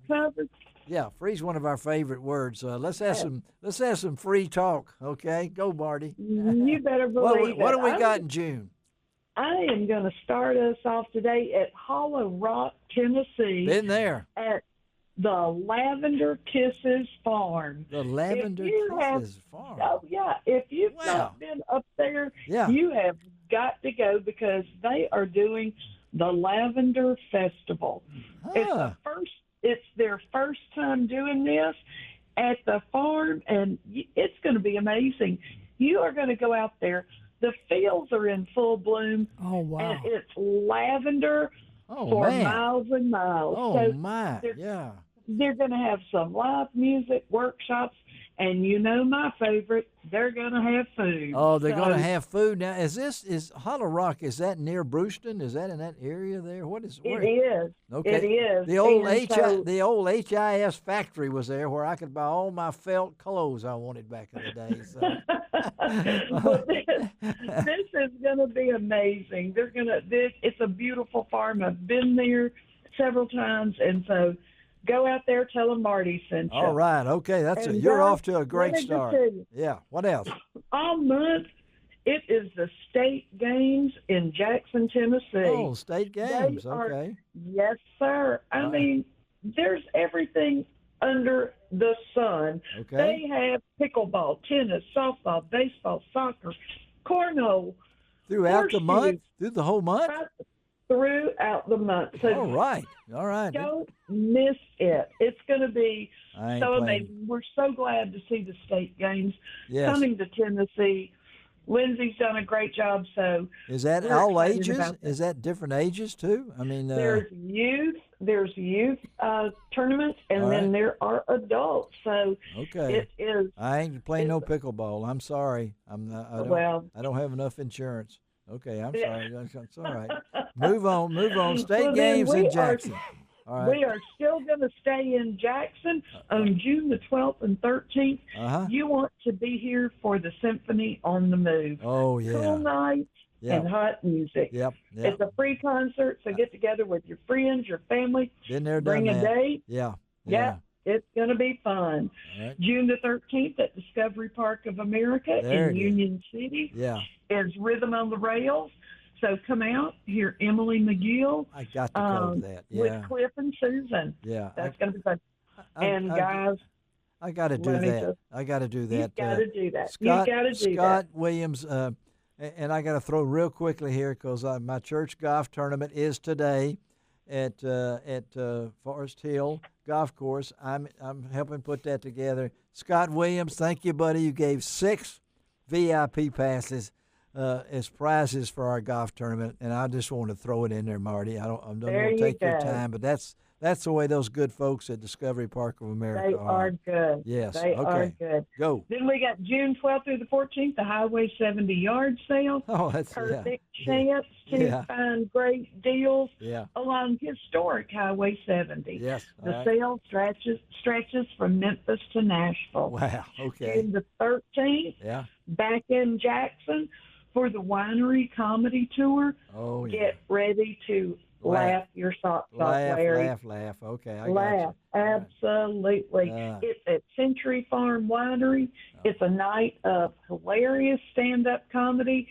Covered, yeah, free's one of our favorite words. Let's have some free talk. Okay, go, Marty. You better believe what it. do we got in June? I am going to start us off today at Hollow Rock, Tennessee. Been there. At the Lavender Kisses Farm. The Lavender Kisses Farm. Oh, yeah. If you've not been up there, you have got to go because they are doing the Lavender Festival. It's their first time doing this at the farm, and it's going to be amazing. You are going to go out there. The fields are in full bloom. Oh, wow. And it's lavender for miles and miles. Oh, my. They're going to have some live music, workshops, and you know my favorite, they're going to have food. Oh, they're going to have food. Now, is Hollow Rock, is that near Brewston? Is that in that area there? Where? It is. Okay. It is. The old HIS factory was there where I could buy all my felt clothes I wanted back in the day. So. This is going to be amazing. It's a beautiful farm. I've been there several times, and so go out there, tell them Marty sent you. All right, okay, you're off to a great start. Yeah, what else? All month, it is the state games in Jackson, Tennessee. Oh, state games, okay. Yes, sir. I mean, there's everything under the sun. Okay. They have pickleball, tennis, softball, baseball, soccer, cornhole. Throughout the month? Through the whole month? Throughout the month. So all right. Don't miss it. It's going to be so amazing. We're so glad to see the state games coming to Tennessee. Lindsay's done a great job. So is that all ages? Is that different ages too? I mean, there's youth tournaments, and then there are adults. So it is. I ain't playing no pickleball. I'm sorry. I don't have enough insurance. Okay, I'm sorry. That's all right. Move on. State games in Jackson. All right. We are still going to stay in Jackson on June the 12th and 13th. You want to be here for the Symphony on the Move. Oh, yeah. Cool nights and hot music. Yep. It's a free concert, so get together with your friends, your family. Been there, bring done a that. date. Yeah. It's going to be fun. Right. June the 13th at Discovery Park of America in Union City is Rhythm on the Rails. So come out, hear Emily McGill. I got to go to that. Yeah. With Cliff and Susan. Yeah. That's going to be fun. Guys, I got to do that. I got to do that. You've got to do that. Scott, You've got to do Scott that. Williams, and I got to throw real quickly here because my church golf tournament is today at Forest Hill Golf Course. I'm helping put that together. Scott Williams, thank you, buddy. You gave 6 VIP passes as prizes for our golf tournament, and I just want to throw it in there, Marty. I don't want to take your time, but that's the way those good folks at Discovery Park of America are good. Yes. They are good. Go. Then we got June 12th through the 14th, the Highway 70 yard sale. Oh, that's perfect chance to find great deals along historic Highway 70. Yes. The sale stretches from Memphis to Nashville. Wow. Okay. June the 13th, back in Jackson for the Winery Comedy Tour. Oh, yeah. Get ready to laugh your socks off, Larry. Laugh. Okay, I got you. Absolutely. It's at Century Farm Winery. It's a night of hilarious stand-up comedy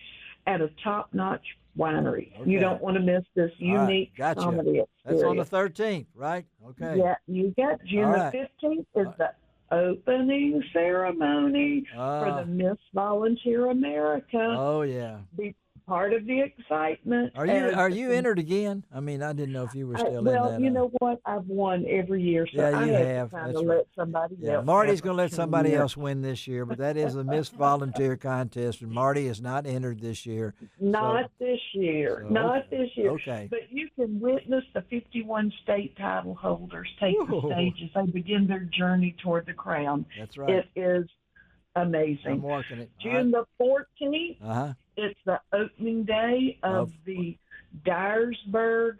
at a top-notch winery. Okay. You don't want to miss this unique comedy experience. That's on the 13th, right? Okay. Yeah, you got June the 15th is the opening ceremony for the Miss Volunteer America. Oh, yeah. Be part of the excitement. Are you entered again? I mean, I didn't know if you were still in that. Well, you know what? I've won every year, so you I have. To kind of let somebody else. Marty's going to let somebody else win this year, but that is a Miss Volunteer contest, and Marty is not entered this year. Not this year. This year. Okay. But you can witness the 51 state title holders take the stage as they begin their journey toward the crown. That's right. It is amazing. I'm working it. June the 14th. It's the opening day of the Dyersburg,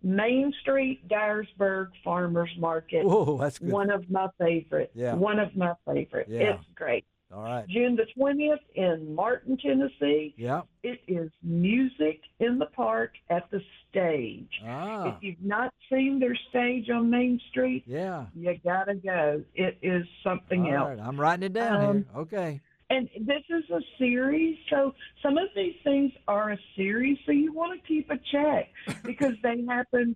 Main Street Dyersburg Farmers Market. Oh, that's good. One of my favorite. Yeah. One of my favorite. Yeah. It's great. All right. June the 20th in Martin, Tennessee. Yeah. It is Music in the Park at the Stage. If you've not seen their stage on Main Street, you got to go. It is something else. All right. I'm writing it down here. Okay. And this is a series, so some of these things are a series, so you want to keep a check because they happen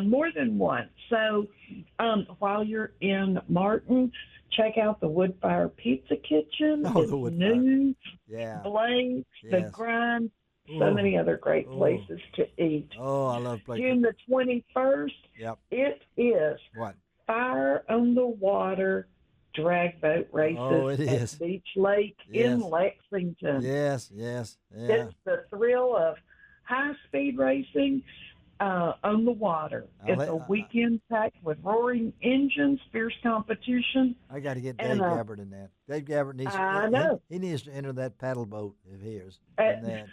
more than once. So while you're in Martin, check out the Woodfire Pizza Kitchen. It's the Woodfire. new. Yeah. Blaze, the Grind, so many other great places to eat. Oh, I love places. June the 21st, it is Fire on the Water drag boat races at Beach Lake in Lexington. Yes. It's the thrill of high-speed racing on the water. It's a weekend packed with roaring engines, fierce competition. I got to get Dave Gabbard in that. Dave Gabbard needs. I know. He needs to enter that paddle boat of his. It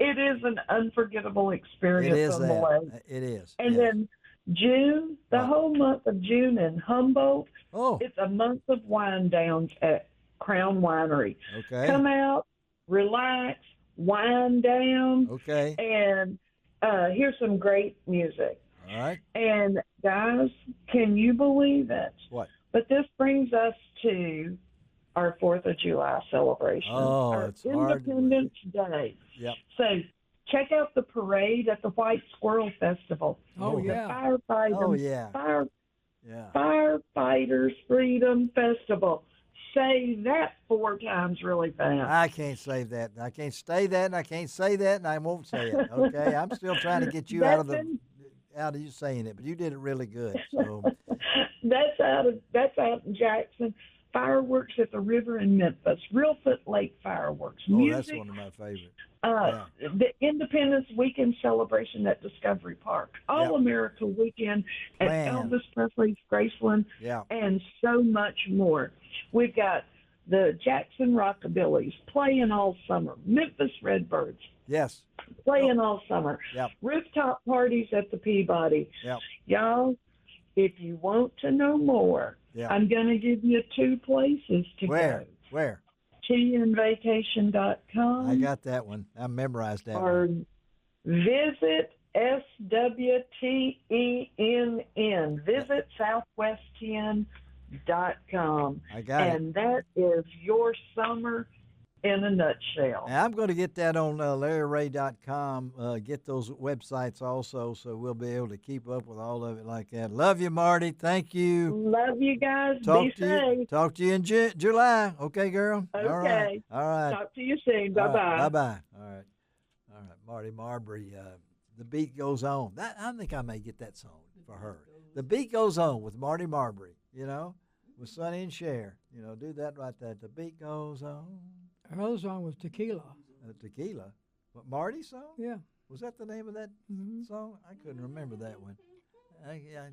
is an unforgettable experience on the lake. It is. And then June, the whole month of June in Humboldt, it's a month of wine downs at Crown Winery. Okay. Come out, relax, wind down. Okay. And here's some great music. All right. And guys, can you believe it? What? But this brings us to our 4th of July celebration. Oh, our it's hard. Independence Day. Yep. So check out the parade at the White Squirrel Festival. Oh, the yeah. Firefighters Freedom Festival. Say that 4 times really fast. I can't say that. I can't say that, and I can't say that, and I won't say it. Okay, I'm still trying to get you out of you saying it, but you did it really good. So that's out in Jackson. Fireworks at the river in Memphis. Reelfoot Lake fireworks. Music, that's one of my favorites. The Independence Weekend celebration at Discovery Park. All-America Weekend at Elvis Presley's Graceland. And so much more. We've got the Jackson Rockabillys playing all summer. Memphis Redbirds Yes. Playing all summer. Yep. Rooftop parties at the Peabody. Yep. Y'all, if you want to know more, I'm going to give you 2 places to go. Where? TNVacation.com. I got that one. I memorized that or one. Visit SWTENN. Visit Southwest10.com. I got it. And that is your summer in a nutshell. And I'm going to get that on LarryRay.com, get those websites also, so we'll be able to keep up with all of it like that. Love you, Marty. Thank you. Love you guys. Be safe. Talk to you in July. Okay, girl? Okay. All right. Talk to you soon. Bye-bye. Bye-bye. All right. Marty Marbry, The Beat Goes On. I think I may get that song for her. The Beat Goes On with Marty Marbry, with Sonny and Cher. Do that right there. The Beat Goes On. Her other song was Tequila. Tequila? What, Marty's song? Yeah. Was that the name of that song? I couldn't remember that one.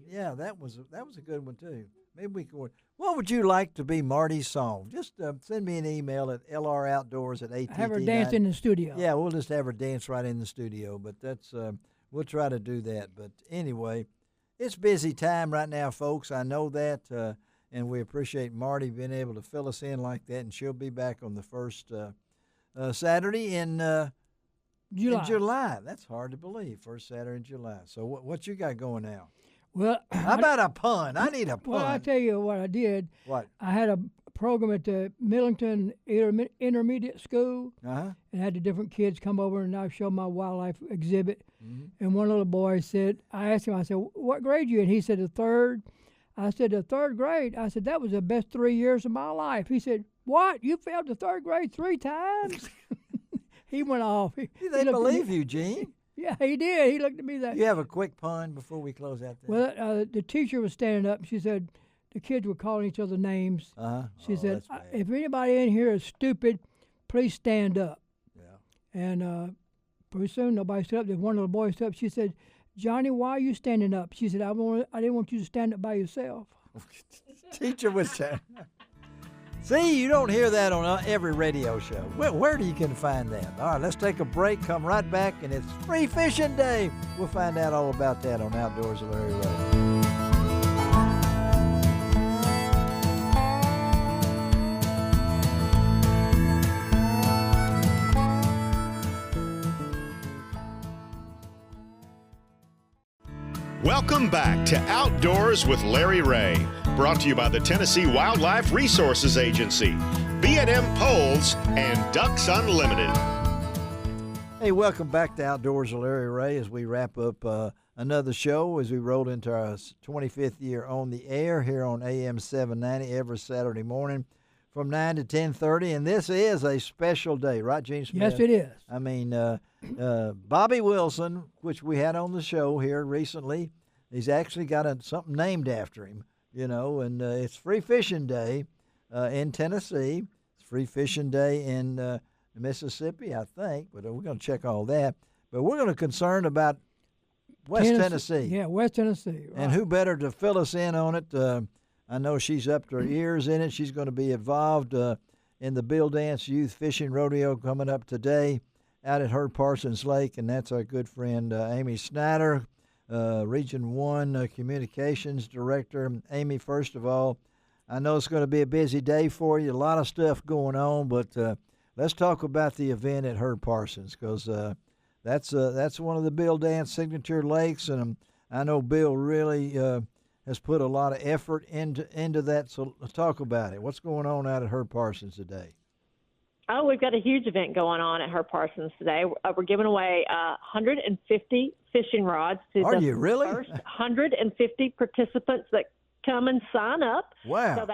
Yeah, that was a good one too. Maybe we could. What would you like to be Marty's song? Just send me an email at lroutdoors@att. Have her dance in the studio. Yeah, we'll just have her dance right in the studio. But that's we'll try to do that. But anyway, it's busy time right now, folks. I know that. And we appreciate Marty being able to fill us in like that, and she'll be back on the first Saturday in July. In July. That's hard to believe, first Saturday in July. So what you got going now? Well, how about a pun? I need a pun. Well, I'll tell you what I did. What? I had a program at the Millington Intermediate School, and had the different kids come over, and I showed my wildlife exhibit. And one little boy said, I asked him, I said, what grade you in? He said, the 3rd. I said, the 3rd grade? I said, that was the best 3 years of my life. He said, what? You failed the 3rd grade 3 times? He went off. They believe you, Gene. Yeah, he did. He looked at me You have a quick pun before we close out there? Well, the teacher was standing up. She said the kids were calling each other names. She said, if anybody in here is stupid, please stand up. Yeah. And pretty soon nobody stood up. There's one little boy stood up. She said, Johnny, why are you standing up? She said, I didn't want you to stand up by yourself. Teacher was saying. See, you don't hear that on every radio show. Where do you can find that? All right, let's take a break, come right back, and it's Free Fishing Day. We'll find out all about that on Outdoors with Larry Ray. Welcome back to Outdoors with Larry Ray, brought to you by the Tennessee Wildlife Resources Agency, B&M Poles, and Ducks Unlimited. Hey, welcome back to Outdoors with Larry Ray as we wrap up another show as we roll into our 25th year on the air here on AM 790 every Saturday morning from 9 to 10:30. And this is a special day, right, Gene Smith? Yes, it is. I mean, Bobby Wilson, which we had on the show here recently, he's actually got something named after him, and it's Free Fishing Day in Tennessee. It's Free Fishing Day in Mississippi, I think, but we're going to check all that. But we're going to concern about West Tennessee. Yeah, West Tennessee. Right. And who better to fill us in on it? I know she's up to her ears in it. She's going to be involved in the Bill Dance Youth Fishing Rodeo coming up today out at Herd Parsons Lake, and that's our good friend Amy Snider, Region 1 Communications Director. Amy, first of all, I know it's going to be a busy day for you, a lot of stuff going on, but let's talk about the event at Herd Parsons, because that's one of the Bill Dance signature lakes, and I know Bill really has put a lot of effort into that, so let's talk about it. What's going on out at Herd Parsons today? Oh, we've got a huge event going on at Herd Parsons today. We're giving away 150 fishing rods to the first 150 participants that come and sign up. Wow! So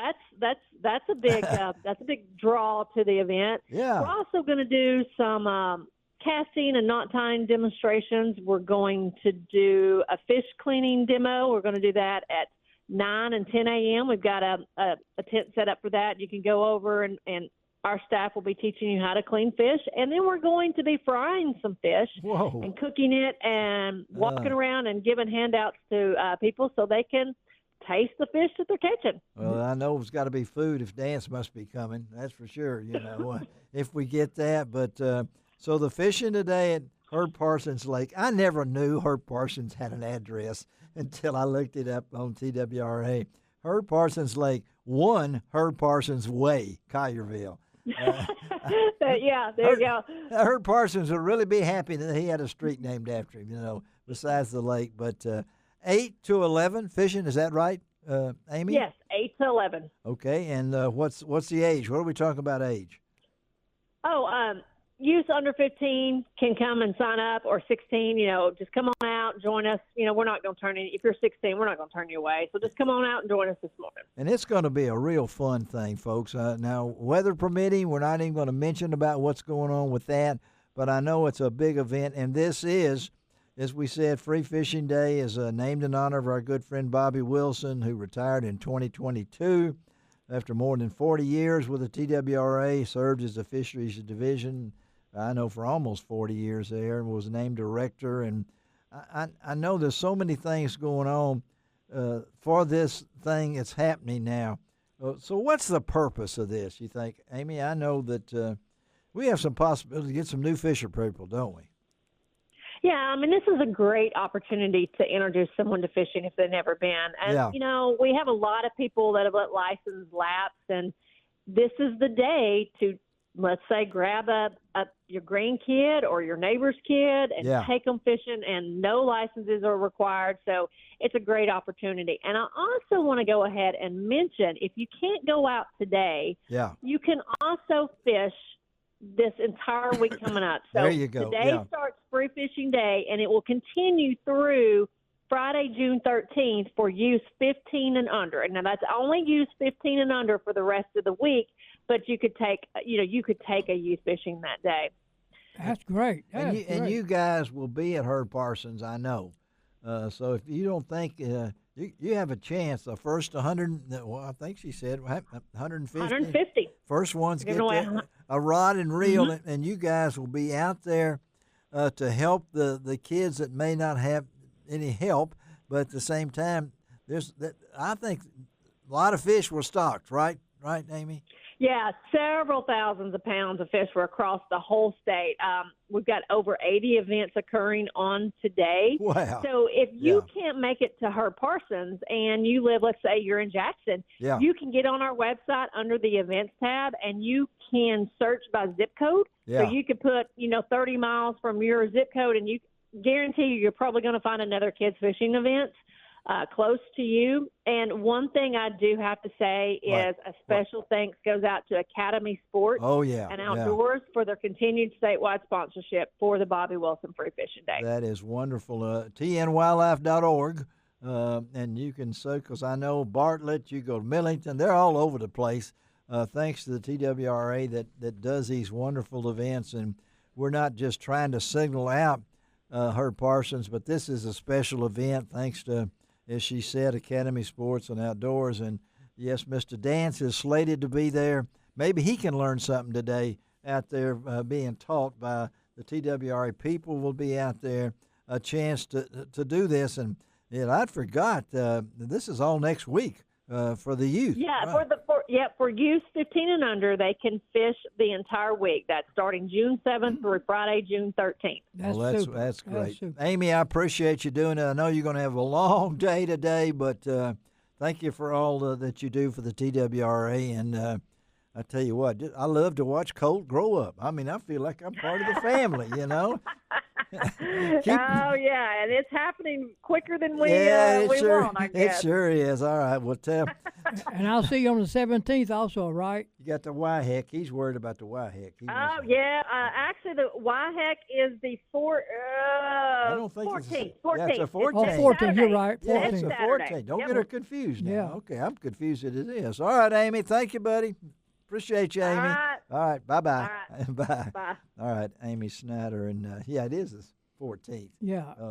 that's a big that's a big draw to the event. Yeah. We're also going to do some casting and knot tying demonstrations. We're going to do a fish cleaning demo. We're going to do that at 9 and 10 a.m. We've got a tent set up for that. You can go over and our staff will be teaching you how to clean fish, and then we're going to be frying some fish and cooking it and walking around and giving handouts to people so they can taste the fish that they're catching. Well, I know there's got to be food if Dance must be coming. That's for sure, if we get that. But So the fishing today at Herb Parsons Lake, I never knew Herb Parsons had an address until I looked it up on TWRA. Herb Parsons Lake, 1 Herb Parsons Way, Collierville. Yeah, there you go. Herb Parsons would really be happy that he had a street named after him, besides the lake. But 8 to 11 fishing, is that right, Amy? Yes, 8 to 11. Okay, and what's the age? What are we talking about age? Oh, youth under 15 can come and sign up, or 16, just come on out, join us. We're not going to turn if you're 16, we're not going to turn you away. So just come on out and join us this morning. And it's going to be a real fun thing, folks. Now, weather permitting, we're not even going to mention about what's going on with that, but I know it's a big event, and this is, as we said, Free Fishing Day is named in honor of our good friend Bobby Wilson, who retired in 2022 after more than 40 years with the TWRA, served as the Fisheries Division, I know for almost 40 years there, and was named director. And I know there's so many things going on for this thing that's happening now. So what's the purpose of this, you think, Amy? I know that we have some possibility to get some new fisher people, don't we? Yeah, this is a great opportunity to introduce someone to fishing if they've never been. And, we have a lot of people that have let license lapse, and this is the day to, let's say, grab your grandkid or your neighbor's kid and take them fishing, and no licenses are required. So it's a great opportunity. And I also want to go ahead and mention, if you can't go out today, you can also fish this entire week coming up. So there you go. Today starts Free Fishing Day, and it will continue through Friday, June 13th for youth 15 and under. And now that's only youth 15 and under for the rest of the week, but you could take, a youth fishing that day. That's great. And you guys will be at Herb Parsons, I know. So if you don't think you have a chance, the first 100, I think she said 150. 150. First ones get a rod and reel, and you guys will be out there to help the kids that may not have any help, but at the same time, I think a lot of fish were stocked, right, Amy? Yeah, several thousands of pounds of fish were across the whole state. We've got over 80 events occurring on today. Wow. So if you can't make it to Herb Parsons and you live, let's say you're in Jackson, you can get on our website under the events tab, and you can search by zip code. So you could put, 30 miles from your zip code, and you guarantee you're probably going to find another kids fishing event close to you. And one thing I do have to say is a special thanks goes out to Academy Sports and Outdoors for their continued statewide sponsorship for the Bobby Wilson Free Fishing Day. That is wonderful. TNWildlife.org, and you can search, because I know Bartlett, you go to Millington, they're all over the place, thanks to the TWRA that does these wonderful events. And we're not just trying to signal out Herb Parsons, but this is a special event thanks to, as she said, Academy Sports and Outdoors. And yes, Mr. Dance is slated to be there. Maybe he can learn something today out there being taught by the TWRA. People will be out there, a chance to do this. And I'd forgot, this is all next week for the youth. Yeah, right. for youth 15 and under, they can fish the entire week. That's starting June 7th through Friday, June 13th. That's great. Amy, I appreciate you doing it. I know you're going to have a long day today, but thank you for all that you do for the TWRA. And I tell you what, I love to watch Colt grow up. I feel like I'm part of the family, and it's happening quicker than we want, I guess. It sure is. All right, well, tell. And I'll see you on the 17th also, right? You got the Wyheck. He's worried about the Wyheck. Actually, the Wyheck is the I don't think 14th. 14th. Yeah, it's a 14th. Oh, 14th, you're right. 14th. Yeah, it's a 14th. Don't get her confused now. Yeah. Okay, I'm confused as it is. All right, Amy, thank you, buddy. Appreciate you, Amy. All right, bye-bye. All right. Bye. Bye. All right, Amy Snider, and it is the 14th. Yeah, I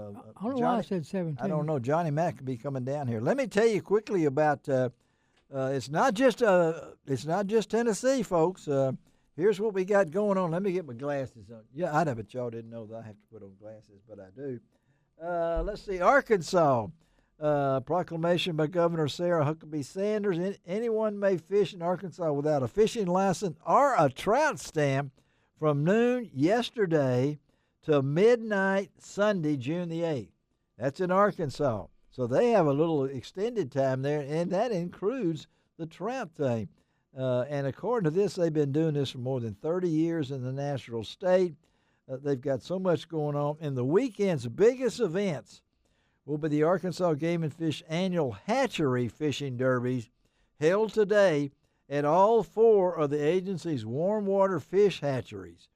don't know why I said 17th. I don't know. Johnny Mack could be coming down here. Let me tell you quickly about. It's not just Tennessee, folks. Here's what we got going on. Let me get my glasses on. Yeah, I know, but y'all didn't know that I have to put on glasses, but I do. Let's see, Arkansas. Proclamation by Governor Sarah Huckabee Sanders. Anyone may fish in Arkansas without a fishing license or a trout stamp from noon yesterday to midnight Sunday, June the 8th. That's in Arkansas. So they have a little extended time there, and that includes the trout thing. And according to this, they've been doing this for more than 30 years in the natural state. They've got so much going on. And the weekend's biggest events will be the Arkansas Game and Fish annual hatchery fishing derbies held today at all 4 of the agency's warm water fish hatcheries.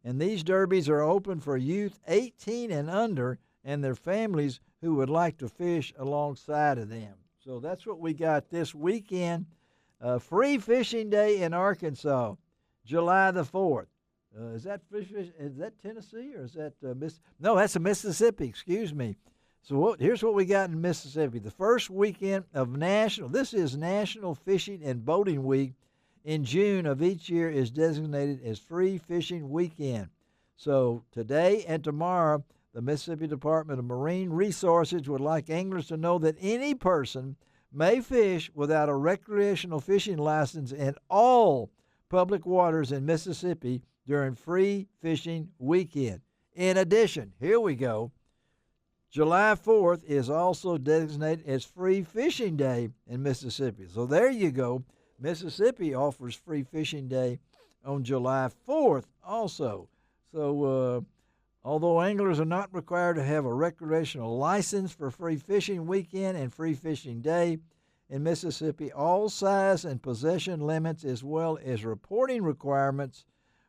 And these derbies are open for youth 18 and under and their families who would like to fish alongside of them. So that's what we got this weekend. Free Fishing Day in Arkansas, July the 4th. Is that Tennessee or is that No, that's Mississippi. Excuse me. So here's what we got in Mississippi. The first weekend of National Fishing and Boating Week in June of each year is designated as Free Fishing Weekend. So today and tomorrow, the Mississippi Department of Marine Resources would like anglers to know that any person may fish without a recreational fishing license in all public waters in Mississippi during Free Fishing Weekend. In addition, here we go, July 4th is also designated as Free Fishing Day in Mississippi. So there you go. Mississippi offers Free Fishing Day on July 4th also. So although anglers are not required to have a recreational license for Free Fishing Weekend and Free Fishing Day in Mississippi, all size and possession limits as well as reporting requirements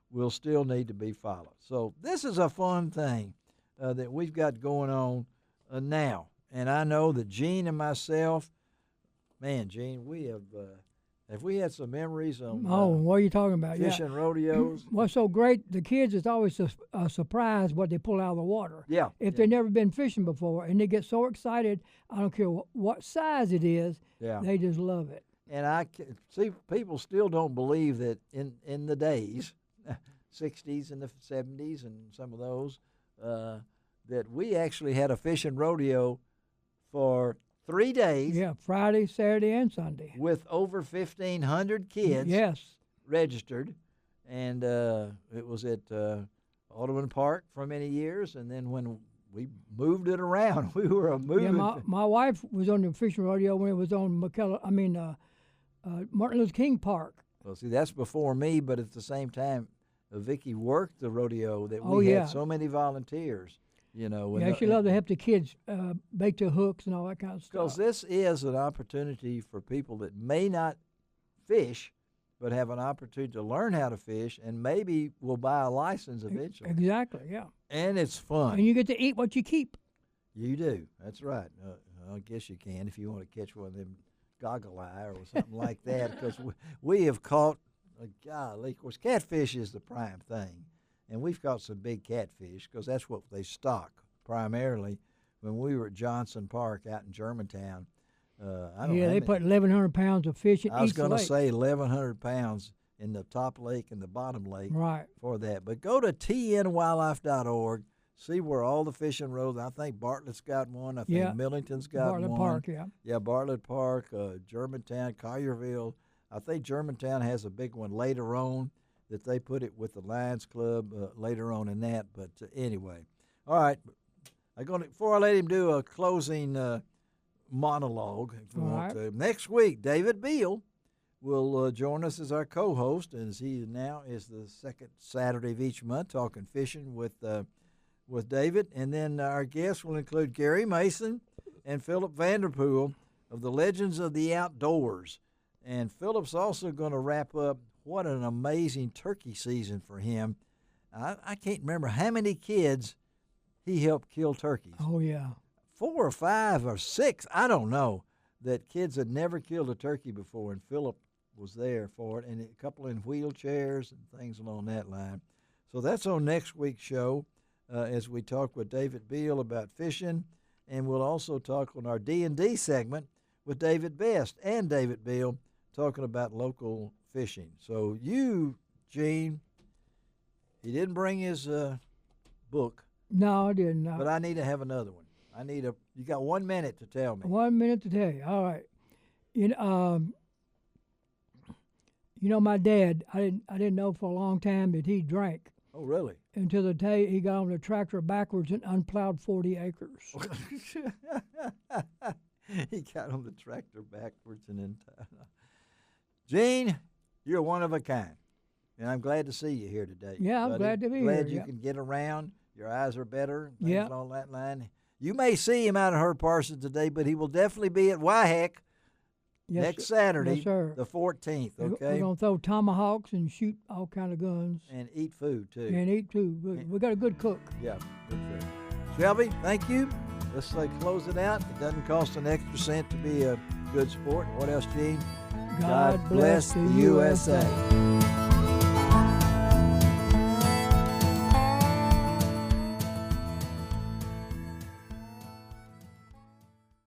will still need to be followed. So this is a fun thing that we've got going on now. And I know that Gene and myself, man, Gene, we have we had some memories on what are you talking about? Fishing rodeos. What's so great, the kids, it's always a surprise what they pull out of the water. Yeah. If they've never been fishing before, and they get so excited, I don't care what size it is, they just love it. And I see people still don't believe that in the days, 60s and the 70s and some of those, that we actually had a fishing rodeo for 3 days. Yeah, Friday, Saturday, and Sunday. With over 1,500 kids registered. And it was at Audubon Park for many years. And then when we moved it around, we were moving. Yeah, my wife was on the fishing rodeo when it was on Martin Luther King Park. Well, see, that's before me, but at the same time, Vicki worked the rodeo that we had so many volunteers. You know, she loved to help the kids bake their hooks and all that kind of stuff. Because this is an opportunity for people that may not fish, but have an opportunity to learn how to fish, and maybe will buy a license eventually. Exactly, yeah. And it's fun. And you get to eat what you keep. You do. That's right. I guess you can if you want to catch one of them goggle eye or something like that, because we have caught, golly, of course, catfish is the prime thing. And we've caught some big catfish because that's what they stock primarily. When we were at Johnson Park out in Germantown, they put 1,100 pounds of fish in each lake. I was going to say 1,100 pounds in the top lake and the bottom lake for that. But go to tnwildlife.org, see where all the fishing roads. I think Bartlett's got one. I think Millington's got one. Bartlett Park, Yeah, Bartlett Park, Germantown, Collierville. I think Germantown has a big one later on that they put it with the Lions Club later on in that. But anyway, all right. Before I let him do a closing monologue, if you want to. Next week, David Beal will join us as our co-host, as he now is the second Saturday of each month, talking fishing with David. And then our guests will include Gary Mason and Philip Vanderpool of the Legends of the Outdoors. And Philip's also going to wrap up what an amazing turkey season for him. I can't remember how many kids he helped kill turkeys. Oh, yeah. 4 or 5 or 6, I don't know, that kids had never killed a turkey before, and Philip was there for it, and a couple in wheelchairs and things along that line. So that's on next week's show as we talk with David Beal about fishing, and we'll also talk on our D&D segment with David Best and David Beal talking about local fishing. So you, Gene, he didn't bring his book. No, I didn't. But I need to have another one. You got 1 minute to tell me. 1 minute to tell you. All right. My dad, I didn't know for a long time that he drank. Oh, really? Until the day he got on the tractor backwards and unplowed 40 acres. He got on the tractor backwards and then. Gene, you're one of a kind, and I'm glad to see you here today. Yeah, I'm buddy. glad to be glad here. Glad you yeah. can get around. Your eyes are better. Things Yeah. along that line. You may see him out of Herb Parsons today, but he will definitely be at Wyhack next Saturday, yes, sir. the 14th. Okay. We're gonna throw tomahawks and shoot all kind of guns. And eat food too. And eat too. We got a good cook. Yeah, good food. Shelby, thank you. Let's close it out. It doesn't cost an extra cent to be a good sport. What else, Gene? God bless the USA.